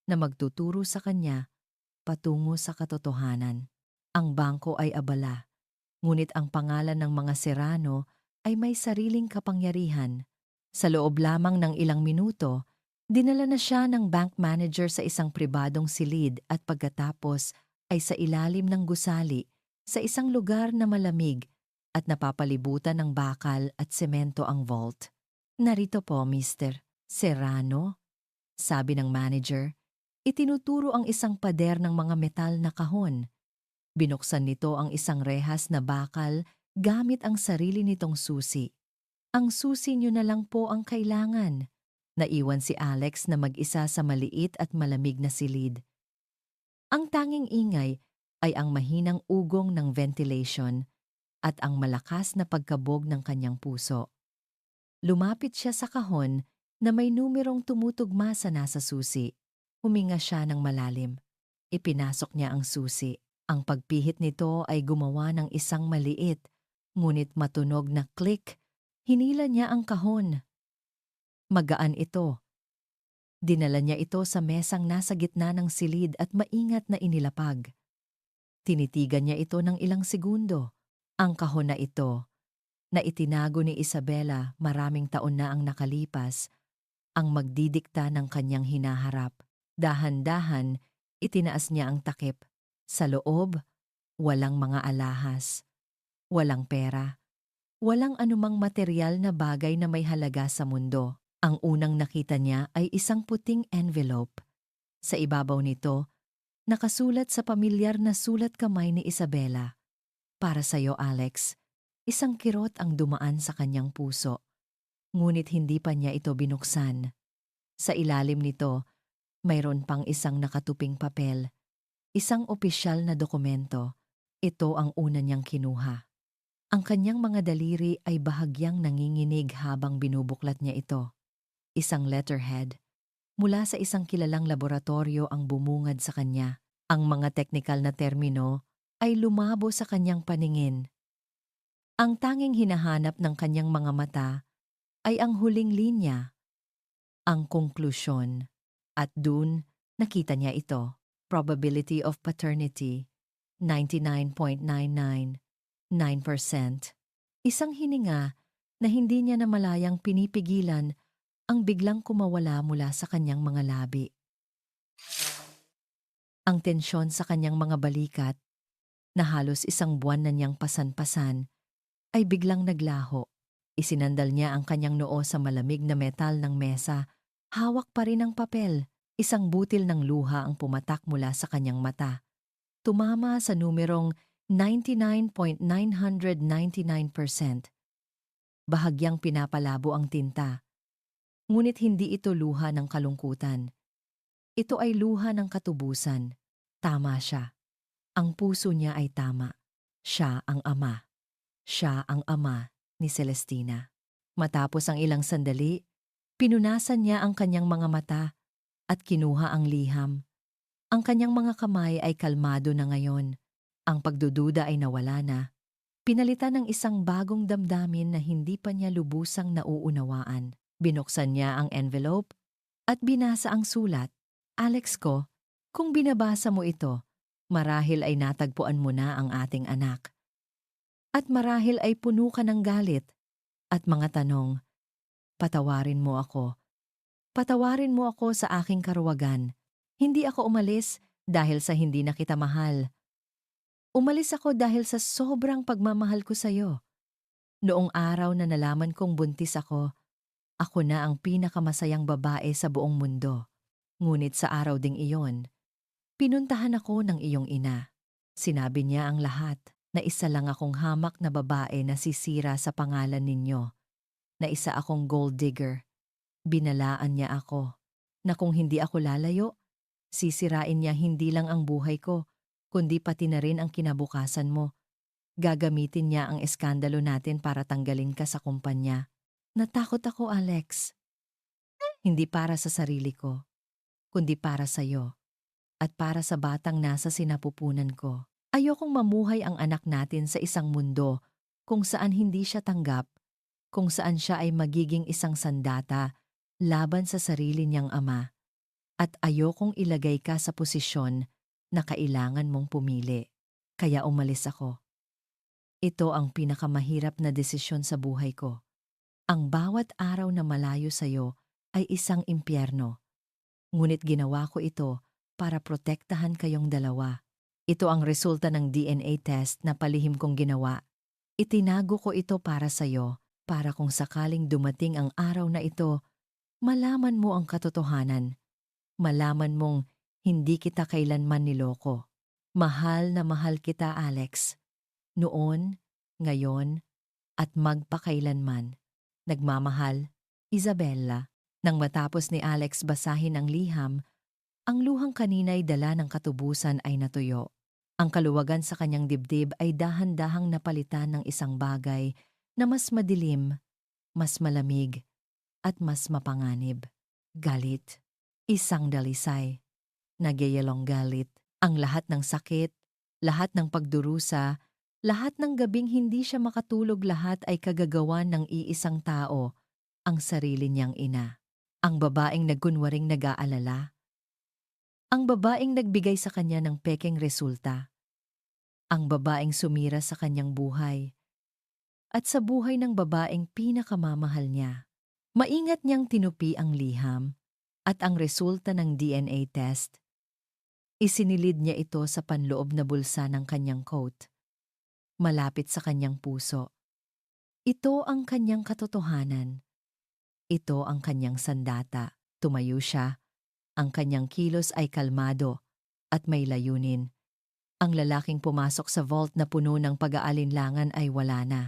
na magtuturo sa kanya patungo sa katotohanan. Ang bangko ay abala, ngunit ang pangalan ng mga Serrano ay may sariling kapangyarihan. Sa loob lamang ng ilang minuto, dinala na siya ng bank manager sa isang pribadong silid at pagkatapos ay sa ilalim ng gusali sa isang lugar na malamig at napapalibutan ng bakal at semento ang vault. "Narito po, Mr. Serrano," sabi ng manager. Itinuturo ang isang pader ng mga metal na kahon. Binuksan nito ang isang rehas na bakal gamit ang sarili nitong susi. "Ang susi niyo na lang po ang kailangan." Naiwan si Alex na mag-isa sa maliit at malamig na silid. Ang tanging ingay ay ang mahinang ugong ng ventilation at ang malakas na pagkabog ng kanyang puso. Lumapit siya sa kahon na may numerong tumutugma sa nasa susi. Huminga siya ng malalim. Ipinasok niya ang susi. Ang pagpihit nito ay gumawa ng isang maliit, ngunit matunog na click. Hinila niya ang kahon. Magaan ito. Dinala niya ito sa mesang nasa gitna ng silid at maingat na inilapag. Tinitigan niya ito ng ilang segundo. Ang kahon na ito, na itinago ni Isabela maraming taon na ang nakalipas, ang magdidikta ng kanyang hinaharap. Dahan-dahan, itinaas niya ang takip. Sa loob, walang mga alahas, walang pera, walang anumang material na bagay na may halaga sa mundo. Ang unang nakita niya ay isang puting envelope. Sa ibabaw nito, nakasulat sa pamilyar na sulat kamay ni Isabela. "Para sa'yo, Alex." Isang kirot ang dumaan sa kanyang puso. Ngunit hindi pa niya ito binuksan. Sa ilalim nito, mayroon pang isang nakatuping papel. Isang opisyal na dokumento. Ito ang una niyang kinuha. Ang kanyang mga daliri ay bahagyang nanginginig habang binubuklat niya ito. Isang letterhead. Mula sa isang kilalang laboratorio ang bumungad sa kanya. Ang mga teknikal na termino ay lumabo sa kanyang paningin. Ang tanging hinahanap ng kanyang mga mata ay ang huling linya, ang konklusyon. At dun, nakita niya ito. Probability of paternity, 99.999%. Isang hininga na hindi niya namalayang pinipigilan ang biglang kumawala mula sa kanyang mga labi. Ang tensyon sa kanyang mga balikat, na halos isang buwan na niyang pasan-pasan, ay biglang naglaho. Isinandal niya ang kanyang noo sa malamig na metal ng mesa. Hawak pa rin ang papel. Isang butil ng luha ang pumatak mula sa kanyang mata. Tumama sa numerong 99.999%. Bahagyang pinapalabo ang tinta. Ngunit hindi ito luha ng kalungkutan. Ito ay luha ng katubusan. Tama siya. Ang puso niya ay tama. Siya ang ama. Siya ang ama ni Celestina. Matapos ang ilang sandali, pinunasan niya ang kanyang mga mata at kinuha ang liham. Ang kanyang mga kamay ay kalmado na ngayon. Ang pagdududa ay nawala na. Pinalitan ng isang bagong damdamin na hindi pa niya lubusang nauunawaan. Binuksan niya ang envelope at binasa ang sulat. "Alex ko, kung binabasa mo ito, marahil ay natagpuan mo na ang ating anak. At marahil ay puno ka ng galit at mga tanong. Patawarin mo ako. Patawarin mo ako sa aking karuwagan. Hindi ako umalis dahil sa hindi na kita mahal. Umalis ako dahil sa sobrang pagmamahal ko sa iyo. Noong araw na nalaman kong buntis ako na ang pinakamasayang babae sa buong mundo. Ngunit sa araw ding iyon, pinuntahan ako ng iyong ina. Sinabi niya ang lahat, na isa lang akong hamak na babae na sisira sa pangalan ninyo, na isa akong gold digger. Binalaan niya ako na kung hindi ako lalayo, Sisirain niya hindi lang ang buhay ko, kundi pati na rin ang kinabukasan mo. Gagamitin niya ang eskandalo natin para tanggalin ka sa kumpanya. Natakot ako, Alex. Hindi para sa sarili ko, kundi para sa'yo at para sa batang nasa sinapupunan ko. Ayokong mamuhay ang anak natin sa isang mundo kung saan hindi siya tanggap, kung saan siya ay magiging isang sandata laban sa sarili niyang ama. At ayokong ilagay ka sa posisyon na kailangan mong pumili. Kaya umalis ako. Ito ang pinakamahirap na desisyon sa buhay ko. Ang bawat araw na malayo sa'yo ay isang impyerno. Ngunit ginawa ko ito para protektahan kayong dalawa. Ito ang resulta ng DNA test na palihim kong ginawa. Itinago ko ito para sa'yo, para kung sakaling dumating ang araw na ito, malaman mo ang katotohanan. Malaman mong hindi kita kailanman niloko. Mahal na mahal kita, Alex. Noon, ngayon, at magpakailanman. Nagmamahal, Isabella. Nang matapos ni Alex basahin ang liham, ang luhang kanina'y dala ng katubusan ay natuyo. Ang kaluwagan sa kanyang dibdib ay dahan-dahang napalitan ng isang bagay na mas madilim, mas malamig, at mas mapanganib. Galit. Isang dalisay. Nagyayalong galit. Ang lahat ng sakit, lahat ng pagdurusa, lahat ng gabing hindi siya makatulog, lahat ay kagagawan ng iisang tao, ang sarili niyang ina. Ang babaeng nagkunwaring nag-aalala. Ang babaeng nagbigay sa kanya ng pekeng resulta. Ang babaeng sumira sa kanyang buhay. At sa buhay ng babaeng pinakamamahal niya. Maingat niyang tinupi ang liham at ang resulta ng DNA test. Isinilid niya ito sa panloob na bulsa ng kanyang coat, malapit sa kanyang puso. Ito ang kanyang katotohanan. Ito ang kanyang sandata. Tumayo siya. Ang kanyang kilos ay kalmado at may layunin. Ang lalaking pumasok sa vault na puno ng pag-aalinlangan ay wala na.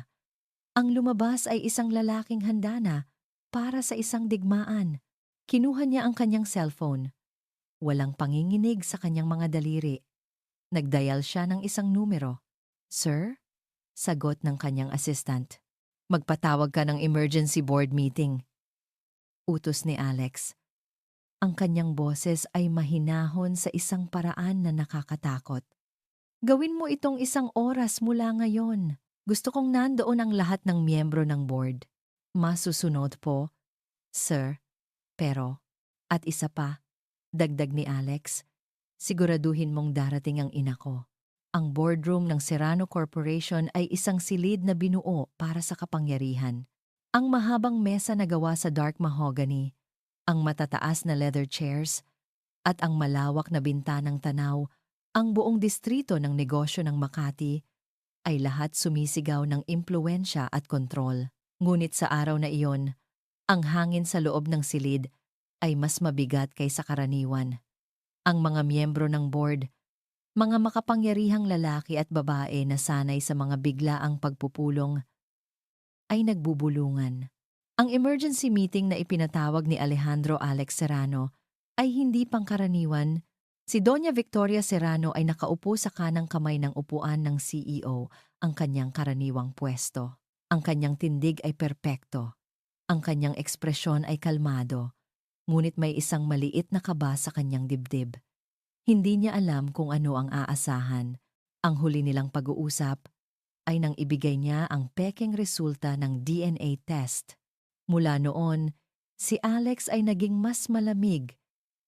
Ang lumabas ay isang lalaking handa na para sa isang digmaan. Kinuha niya ang kanyang cellphone. Walang panginginig sa kanyang mga daliri. Nagdial siya ng isang numero. "Sir?" Sagot ng kanyang assistant. "Magpatawag ka ng emergency board meeting." Utos ni Alex. Ang kanyang boses ay mahinahon sa isang paraan na nakakatakot. "Gawin mo itong 1 oras mula ngayon. Gusto kong nandoon ang lahat ng miyembro ng board." "Masusunod po, sir. Pero, at isa pa," dagdag ni Alex, "siguraduhin mong darating ang ina ko." Ang boardroom ng Serrano Corporation ay isang silid na binuo para sa kapangyarihan. Ang mahabang mesa na gawa sa dark mahogany, ang matataas na leather chairs, at ang malawak na bintanang tanaw, ang buong distrito ng negosyo ng Makati, ay lahat sumisigaw ng impluwensya at kontrol. Ngunit sa araw na iyon, ang hangin sa loob ng silid ay mas mabigat kaysa karaniwan. Ang mga miyembro ng board, mga makapangyarihang lalaki at babae na sanay sa mga biglaang pagpupulong, ay nagbubulungan. Ang emergency meeting na ipinatawag ni Alejandro Alex Serrano ay hindi pangkaraniwan. Si Doña Victoria Serrano ay nakaupo sa kanang kamay ng upuan ng CEO, ang kanyang karaniwang pwesto. Ang kanyang tindig ay perpekto. Ang kanyang ekspresyon ay kalmado, ngunit may isang maliit na kaba sa kanyang dibdib. Hindi niya alam kung ano ang aasahan. Ang huli nilang pag-uusap ay nang ibigay niya ang pekeng resulta ng DNA test. Mula noon, si Alex ay naging mas malamig,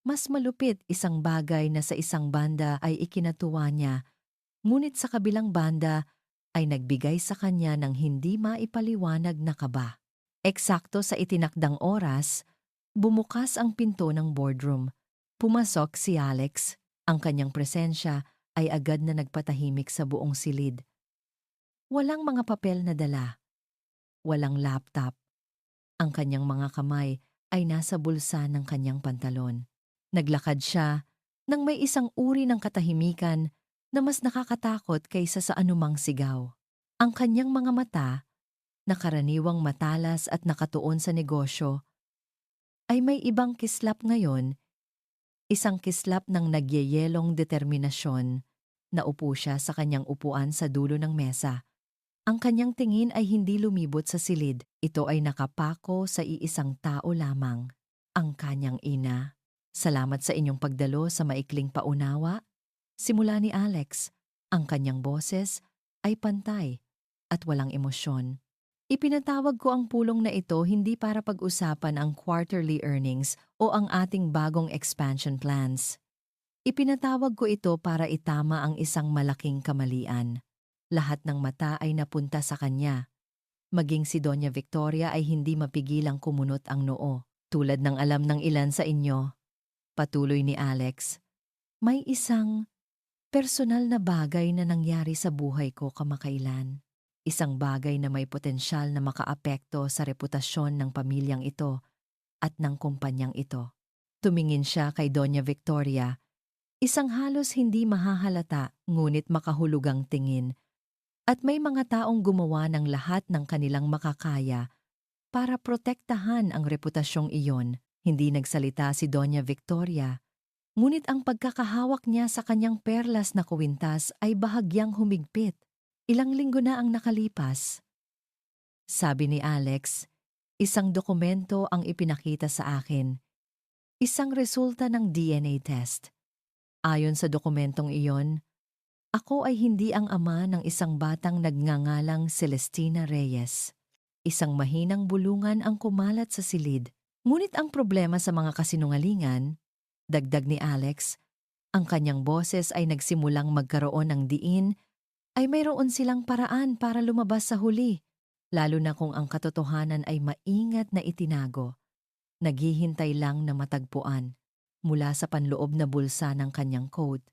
mas malupit, isang bagay na sa isang banda ay ikinatuwa niya, ngunit sa kabilang banda ay nagbigay sa kanya ng hindi maipaliwanag na kaba. Eksakto sa itinakdang oras, bumukas ang pinto ng boardroom. Pumasok si Alex. Ang kanyang presensya ay agad na nagpatahimik sa buong silid. Walang mga papel na dala. Walang laptop. Ang kanyang mga kamay ay nasa bulsa ng kanyang pantalon. Naglakad siya nang may isang uri ng katahimikan na mas nakakatakot kaysa sa anumang sigaw. Ang kanyang mga mata, na karaniwang matalas at nakatuon sa negosyo, ay may ibang kislap ngayon, Isang kislap ng nagyeyelong determinasyon. Naupo siya sa kanyang upuan sa dulo ng mesa. Ang kanyang tingin ay hindi lumibot sa silid. Ito ay nakapako sa iisang tao lamang, ang kanyang ina. Salamat sa inyong pagdalo sa maikling paunawa. Simula ni Alex, ang kanyang boses ay pantay at walang emosyon. Ipinatawag ko ang pulong na ito hindi para pag-usapan ang quarterly earnings o ang ating bagong expansion plans. Ipinatawag ko ito para itama ang isang malaking kamalian. Lahat ng mata ay napunta sa kanya. Maging si Doña Victoria ay hindi mapigilang kumunot ang noo. Tulad ng alam ng ilan sa inyo, patuloy ni Alex, may isang personal na bagay na nangyari sa buhay ko kamakailan. Isang bagay na may potensyal na makaapekto sa reputasyon ng pamilyang ito at ng kumpanyang ito. Tumingin siya kay Doña Victoria, isang halos hindi mahahalata ngunit makahulugang tingin. At may mga taong gumawa ng lahat ng kanilang makakaya para protektahan ang reputasyong iyon. Hindi nagsalita si Doña Victoria, ngunit ang pagkakahawak niya sa kanyang perlas na kuwintas ay bahagyang humigpit. Ilang linggo na ang nakalipas. Sabi ni Alex, isang dokumento ang ipinakita sa akin. Isang resulta ng DNA test. Ayon sa dokumentong iyon, ako ay hindi ang ama ng isang batang nagngangalang Celestina Reyes. Isang mahinang bulungan ang kumalat sa silid. Ngunit ang problema sa mga kasinungalingan, dagdag ni Alex, ang kanyang boses ay nagsimulang magkaroon ng diin, ay mayroon silang paraan para lumabas sa huli, lalo na kung ang katotohanan ay maingat na itinago. Naghihintay lang na matagpuan mula sa panloob na bulsa ng kanyang coat.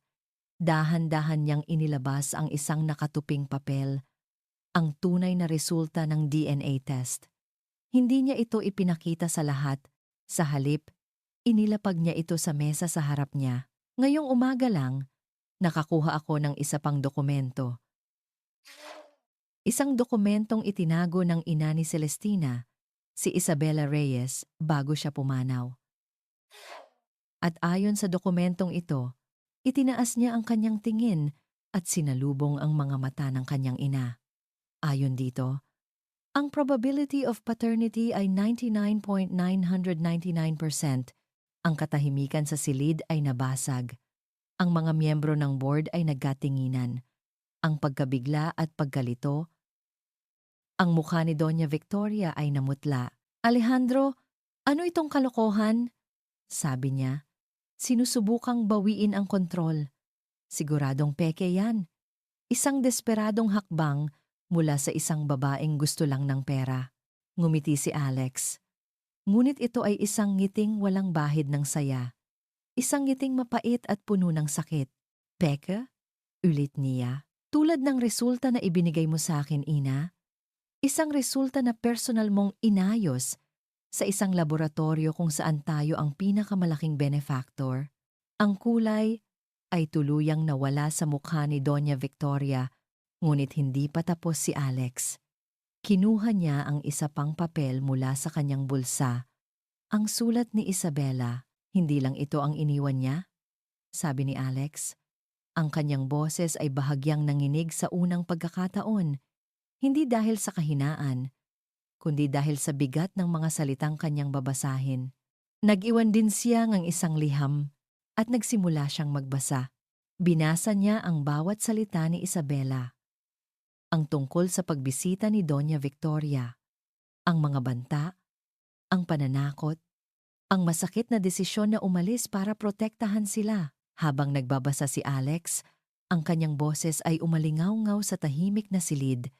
Dahan-dahan niyang inilabas ang isang nakatuping papel, ang tunay na resulta ng DNA test. Hindi niya ito ipinakita sa lahat, sa halip, inilapag niya ito sa mesa sa harap niya. Ngayong umaga lang, nakakuha ako ng isa pang dokumento. Isang dokumentong itinago ng ina ni Celestina, si Isabela Reyes, bago siya pumanaw. At ayon sa dokumentong ito, itinaas niya ang kanyang tingin at sinalubong ang mga mata ng kanyang ina. Ayon dito, ang probability of paternity ay 99.999%. Ang katahimikan sa silid ay nabasag. Ang mga miyembro ng board ay nagkatinginan. Ang pagkabigla at pagkalito. Ang mukha ni Doña Victoria ay namutla. Alejandro, ano itong kalokohan? Sabi niya. Sinusubukang bawiin ang kontrol. Siguradong peke yan. Isang desperadong hakbang mula sa isang babaeng gusto lang ng pera. Ngumiti si Alex. Ngunit ito ay isang ngiting walang bahid ng saya. Isang ngiting mapait at puno ng sakit. Peke? Ulit niya. Tulad ng resulta na ibinigay mo sa akin, ina. Isang resulta na personal mong inayos sa isang laboratorio kung saan tayo ang pinakamalaking benefactor. Ang kulay ay tuluyang nawala sa mukha ni Doña Victoria, ngunit hindi pa tapos si Alex. Kinuha niya ang isa pang papel mula sa kanyang bulsa. Ang sulat ni Isabela, hindi lang ito ang iniwan niya? Sabi ni Alex. Ang kanyang boses ay bahagyang nanginig sa unang pagkakataon, hindi dahil sa kahinaan, kundi dahil sa bigat ng mga salitang kanyang babasahin. Nag-iwan din siya ng isang liham at nagsimula siyang magbasa. Binasa niya ang bawat salita ni Isabela. Ang tungkol sa pagbisita ni Doña Victoria, ang mga banta, ang pananakot, ang masakit na desisyon na umalis para protektahan sila. Habang nagbabasa si Alex, ang kanyang boses ay umalingaw-ngaw sa tahimik na silid.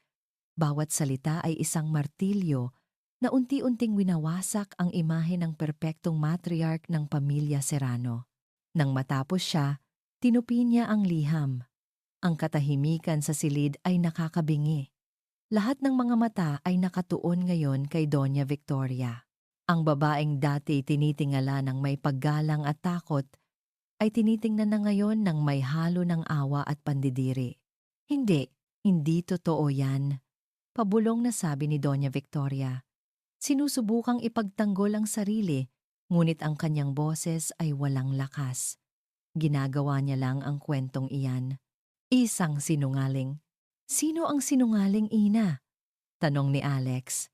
Bawat salita ay isang martilyo na unti-unting winawasak ang imahe ng perpektong matriarch ng pamilya Serrano. Nang matapos siya, tinupi niya ang liham. Ang katahimikan sa silid ay nakakabingi. Lahat ng mga mata ay nakatuon ngayon kay Doña Victoria. Ang babaeng dati tinitingala ng may paggalang at takot ay tinitingnan na ngayon ng may halo ng awa at pandidiri. Hindi totoo yan. Pabulong na sabi ni Doña Victoria. Sinusubukang ipagtanggol ang sarili Ngunit ang kanyang boses ay walang lakas. Ginagawa niya lang ang kwentong iyan. Isang sinungaling. Sino ang sinungaling, Ina? Tanong ni Alex.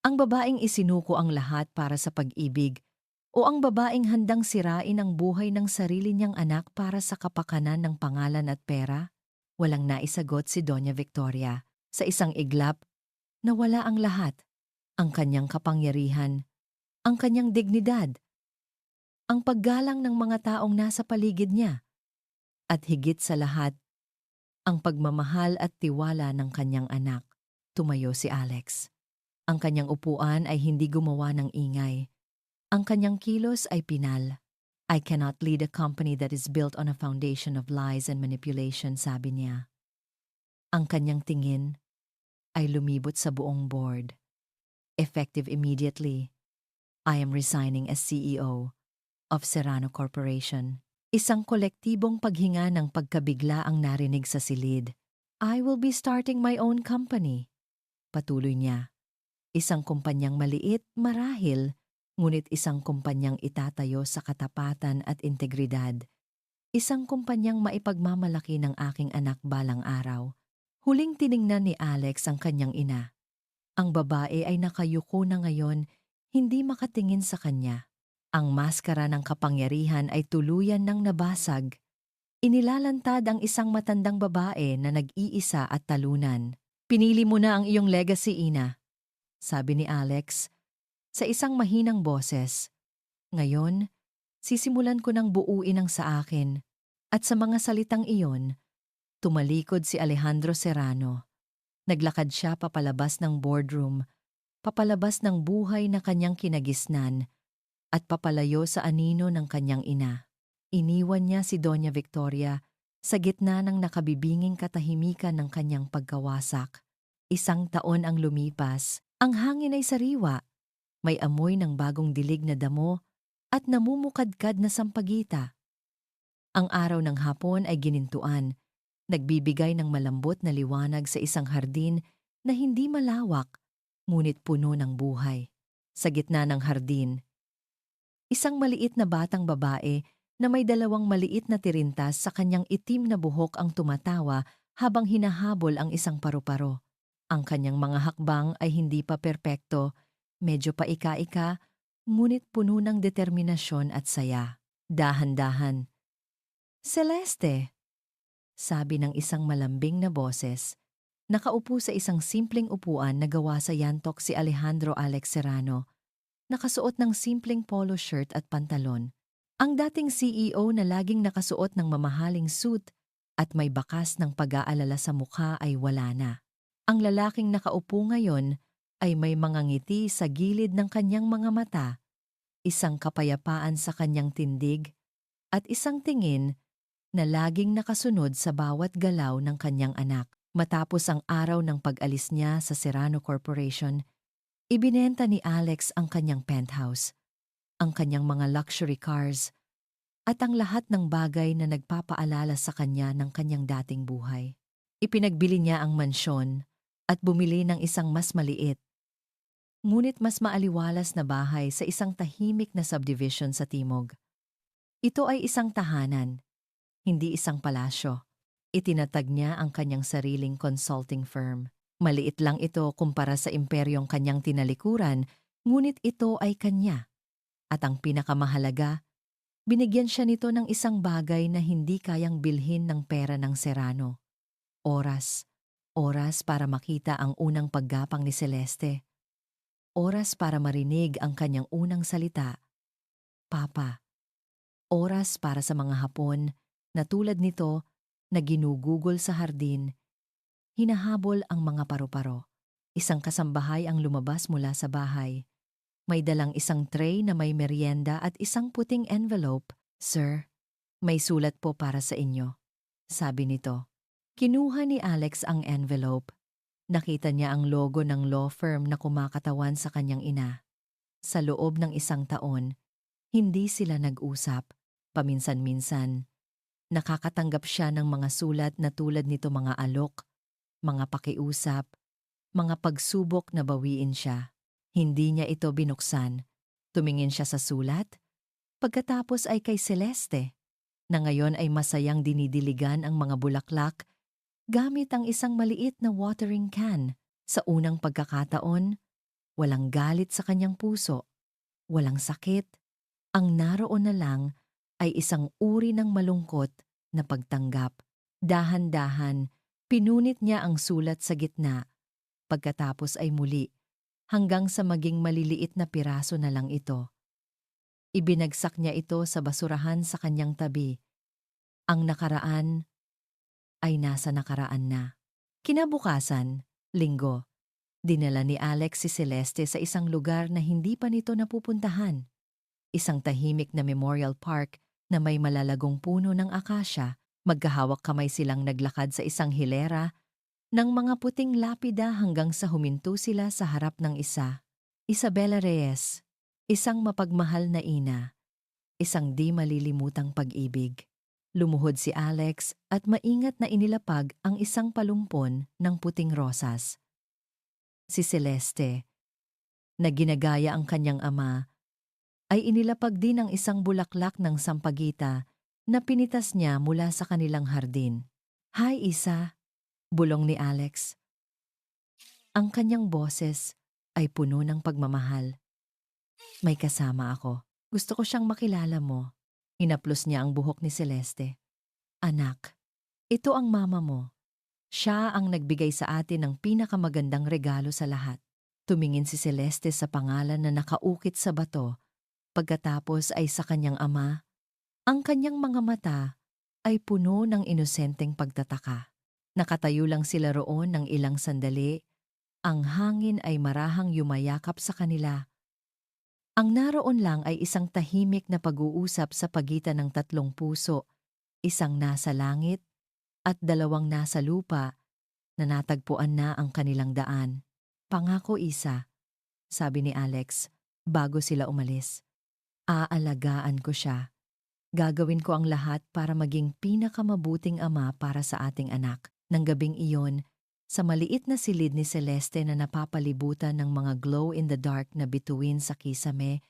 Ang babaeng isinuko ang lahat para sa pag-ibig o ang babaeng handang sirain ang buhay ng sarili niyang anak para sa kapakanan ng pangalan at pera? Walang naisagot si Doña Victoria. Sa isang iglap, nawala ang lahat. Ang kanyang kapangyarihan, ang kanyang dignidad, ang paggalang ng mga taong nasa paligid niya, at higit sa lahat, ang pagmamahal at tiwala ng kanyang anak. Tumayo si Alex. Ang kanyang upuan ay hindi gumawa ng ingay. Ang kanyang kilos ay pinal. I cannot lead a company that is built on a foundation of lies and manipulation, sabi niya. Ang kanyang tingin ay lumibot sa buong board. Effective immediately, I am resigning as CEO of Serrano Corporation. Isang kolektibong paghinga ng pagkabigla ang narinig sa silid. I will be starting my own company. Patuloy niya. Isang kumpanyang maliit, marahil, ngunit isang kumpanyang itatayo sa katapatan at integridad. Isang kumpanyang maipagmamalaki ng aking anak balang araw. Huling tiningnan ni Alex ang kanyang ina. Ang babae ay nakayuko na ngayon, hindi makatingin sa kanya. Ang maskara ng kapangyarihan ay tuluyan ng nabasag. Inilalantad ang isang matandang babae na nag-iisa at talunan. Pinili mo na ang iyong legacy, Ina, sabi ni Alex sa isang mahinang boses. Ngayon, sisimulan ko ng buuin ang sa akin. At sa mga salitang iyon, tumalikod si Alejandro Serrano. Naglakad siya papalabas ng boardroom, papalabas ng buhay na kanyang kinagisnan, at papalayo sa anino ng kanyang ina. Iniwan niya si Doña Victoria sa gitna ng nakabibinging katahimikan ng kanyang pagkawasak. Isang taon ang lumipas, ang hangin ay sariwa, may amoy ng bagong dilig na damo at namumukadkad na sampagita. Ang araw ng hapon ay ginintuan, nagbibigay ng malambot na liwanag sa isang hardin na hindi malawak, ngunit puno ng buhay. Sa gitna ng hardin, isang maliit na batang babae na may dalawang maliit na tirintas sa kanyang itim na buhok ang tumatawa habang hinahabol ang isang paru-paro. Ang kanyang mga hakbang ay hindi pa perpekto, medyo paika-ika, ngunit puno ng determinasyon at saya. Dahan-dahan. Celeste, sabi ng isang malambing na boses. Nakaupo sa isang simpleng upuan na gawa sa yantok si Alejandro Alex Serrano. Nakasuot ng simpleng polo shirt at pantalon. Ang dating CEO na laging nakasuot ng mamahaling suit at may bakas ng pag-aalala sa mukha ay wala na. Ang lalaking nakaupo ngayon ay may mga ngiti sa gilid ng kanyang mga mata, isang kapayapaan sa kanyang tindig, at isang tingin na laging nakasunod sa bawat galaw ng kanyang anak. Matapos ang araw ng pag-alis niya sa Serrano Corporation, ibinenta ni Alex ang kanyang penthouse, ang kanyang mga luxury cars, at ang lahat ng bagay na nagpapaalala sa kanya ng kanyang dating buhay. Ipinagbili niya ang mansyon at bumili ng isang mas maliit, ngunit mas maaliwalas na bahay sa isang tahimik na subdivision sa Timog. Ito ay isang tahanan, hindi isang palasyo. Itinatag niya ang kanyang sariling consulting firm. Maliit lang ito kumpara sa imperyong kanyang tinalikuran, ngunit ito ay kanya. At ang pinakamahalaga, binigyan siya nito ng isang bagay na hindi kayang bilhin ng pera ng Serrano. Oras. Oras para makita ang unang paggapang ni Celeste. Oras para marinig ang kanyang unang salita. Papa. Oras para sa mga hapon na tulad nito na ginugugol sa hardin, hinahabol ang mga paru-paro. Isang kasambahay ang lumabas mula sa bahay. May dalang isang tray na may merienda at isang puting envelope. Sir, may sulat po para sa inyo, sabi nito. Kinuha ni Alex ang envelope. Nakita niya ang logo ng law firm na kumakatawan sa kanyang ina. Sa loob ng isang taon, hindi sila nag-usap. Paminsan-minsan, nakakatanggap siya ng mga sulat na tulad nito, mga alok, mga pakiusap, mga pagsubok na bawiin siya. Hindi niya ito binuksan. Tumingin siya sa sulat, pagkatapos ay kay Celeste, na ngayon ay masayang dinidiligan ang mga bulaklak gamit ang isang maliit na watering can. Sa unang pagkakataon, walang galit sa kanyang puso, walang sakit. Ang naroon na lang ay isang uri ng malungkot na pagtanggap. Dahan-dahan, pinunit niya ang sulat sa gitna, pagkatapos ay muli, hanggang sa maging maliliit na piraso na lang ito. Ibinagsak niya ito sa basurahan sa kanyang tabi. Ang nakaraan ay nasa nakaraan na. Kinabukasan, Linggo, dinala ni Alex si Celeste sa isang lugar na hindi pa nito napupuntahan. Isang tahimik na memorial park na may malalagong puno ng akasya. Magkahawak kamay silang naglakad sa isang hilera ng mga puting lapida hanggang sa huminto sila sa harap ng isa. Isabela Reyes, isang mapagmahal na ina, isang di malilimutang pag-ibig. Lumuhod si Alex at maingat na inilapag ang isang palumpon ng puting rosas. Si Celeste, na ginagaya ang kanyang ama, ay inilapag din ang isang bulaklak ng sampagita na pinitas niya mula sa kanilang hardin. "Hi, Isa," bulong ni Alex. Ang kanyang boses ay puno ng pagmamahal. "May kasama ako. Gusto ko siyang makilala mo." Hinaplos niya ang buhok ni Celeste. "Anak, ito ang mama mo. Siya ang nagbigay sa atin ng pinakamagandang regalo sa lahat." Tumingin si Celeste sa pangalan na nakaukit sa bato, pagkatapos ay sa kanyang ama. Ang kanyang mga mata ay puno ng inosenteng pagtataka. Nakatayo lang sila roon ng ilang sandali. Ang hangin ay marahang yumayakap sa kanila. Ang naroon lang ay isang tahimik na pag-uusap sa pagitan ng tatlong puso, isang nasa langit at dalawang nasa lupa, na natagpuan na ang kanilang daan. "Pangako, Isa," sabi ni Alex bago sila umalis. "Aalagaan ko siya. Gagawin ko ang lahat para maging pinakamabuting ama para sa ating anak." Nang gabing iyon, sa maliit na silid ni Celeste na napapalibutan ng mga glow-in-the-dark na bituin sa kisame,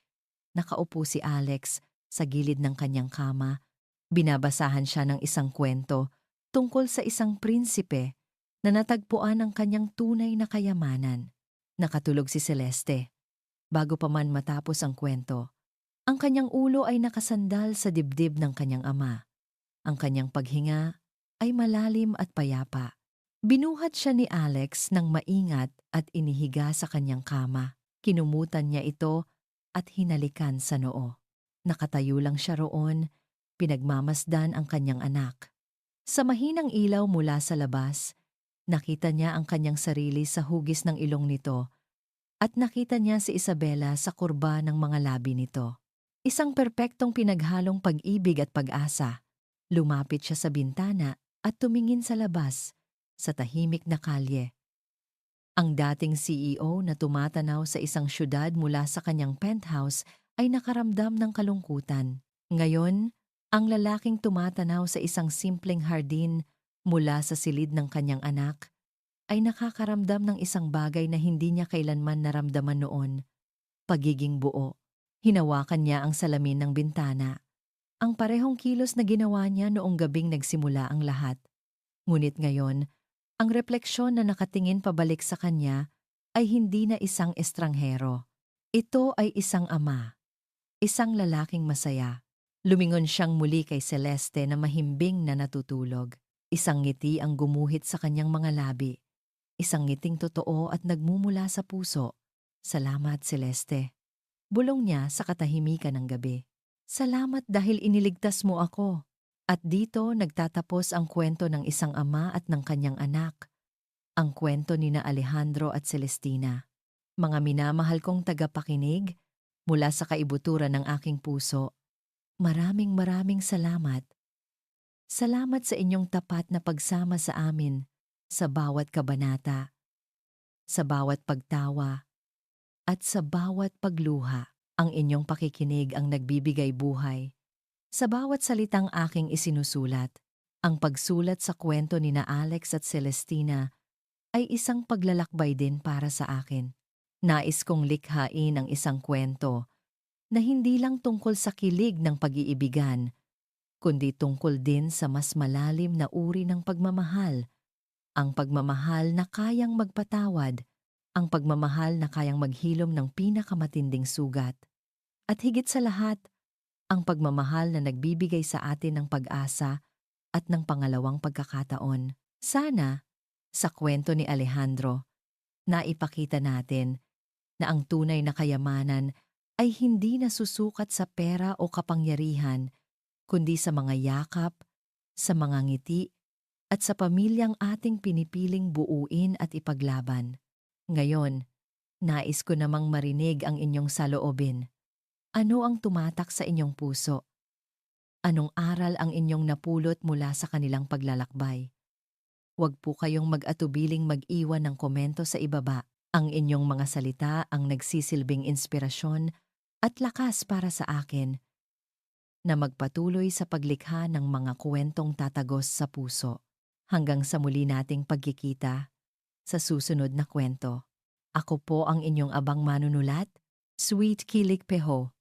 nakaupo si Alex sa gilid ng kanyang kama. Binabasahan siya ng isang kwento tungkol sa isang prinsipe na natagpuan ang kanyang tunay na kayamanan. Nakatulog si Celeste. Bago pa man matapos ang kwento, ang kanyang ulo ay nakasandal sa dibdib ng kanyang ama. Ang kanyang paghinga ay malalim at payapa. Binuhat siya ni Alex ng maingat at inihiga sa kanyang kama. Kinumutan niya ito at hinalikan sa noo. Nakatayo lang siya roon, pinagmamasdan ang kanyang anak. Sa mahinang ilaw mula sa labas, nakita niya ang kanyang sarili sa hugis ng ilong nito at nakita niya si Isabela sa kurba ng mga labi nito. Isang perpektong pinaghalong pag-ibig at pag-asa. Lumapit siya sa bintana at tumingin sa labas, sa tahimik na kalye. Ang dating CEO na tumatanaw sa isang syudad mula sa kanyang penthouse ay nakaramdam ng kalungkutan. Ngayon, ang lalaking tumatanaw sa isang simpleng hardin mula sa silid ng kanyang anak ay nakakaramdam ng isang bagay na hindi niya kailanman naramdaman noon: pagiging buo. Hinawakan niya ang salamin ng bintana, ang parehong kilos na ginawa niya noong gabing nagsimula ang lahat. Ngunit ngayon, ang refleksyon na nakatingin pabalik sa kanya ay hindi na isang estranghero. Ito ay isang ama, isang lalaking masaya. Lumingon siyang muli kay Celeste na mahimbing na natutulog. Isang ngiti ang gumuhit sa kanyang mga labi. Isang ngiting totoo at nagmumula sa puso. "Salamat, Celeste," bulong niya sa katahimikan ng gabi. "Salamat dahil iniligtas mo ako." At dito nagtatapos ang kwento ng isang ama at ng kanyang anak. Ang kwento nina Alejandro at Celestina. Mga minamahal kong tagapakinig, mula sa kaibuturan ng aking puso, maraming salamat. Salamat sa inyong tapat na pagsama sa amin, sa bawat kabanata, sa bawat pagtawa, at sa bawat pagluha. Ang inyong pakikinig ang nagbibigay buhay. Sa bawat salitang aking isinusulat, ang pagsulat sa kwento nina Alex at Celestina ay isang paglalakbay din para sa akin. Nais kong likhain ang isang kwento na hindi lang tungkol sa kilig ng pag-iibigan, kundi tungkol din sa mas malalim na uri ng pagmamahal, ang pagmamahal na kayang magpatawad, ang pagmamahal na kayang maghilom ng pinakamatinding sugat, at higit sa lahat, ang pagmamahal na nagbibigay sa atin ng pag-asa at ng pangalawang pagkakataon. Sana, sa kwento ni Alejandro, naipakita natin na ang tunay na kayamanan ay hindi nasusukat sa pera o kapangyarihan, kundi sa mga yakap, sa mga ngiti, at sa pamilyang ating pinipiling buuin at ipaglaban. Ngayon, nais ko namang marinig ang inyong saloobin. Ano ang tumatak sa inyong puso? Anong aral ang inyong napulot mula sa kanilang paglalakbay? Huwag po kayong mag-atubiling mag-iwan ng komento sa ibaba. Ang inyong mga salita ang nagsisilbing inspirasyon at lakas para sa akin na magpatuloy sa paglikha ng mga kwentong tatagos sa puso. Hanggang sa muli nating pagkikita sa susunod na kwento. Ako po ang inyong abang manunulat, Sweet Kilik Peho.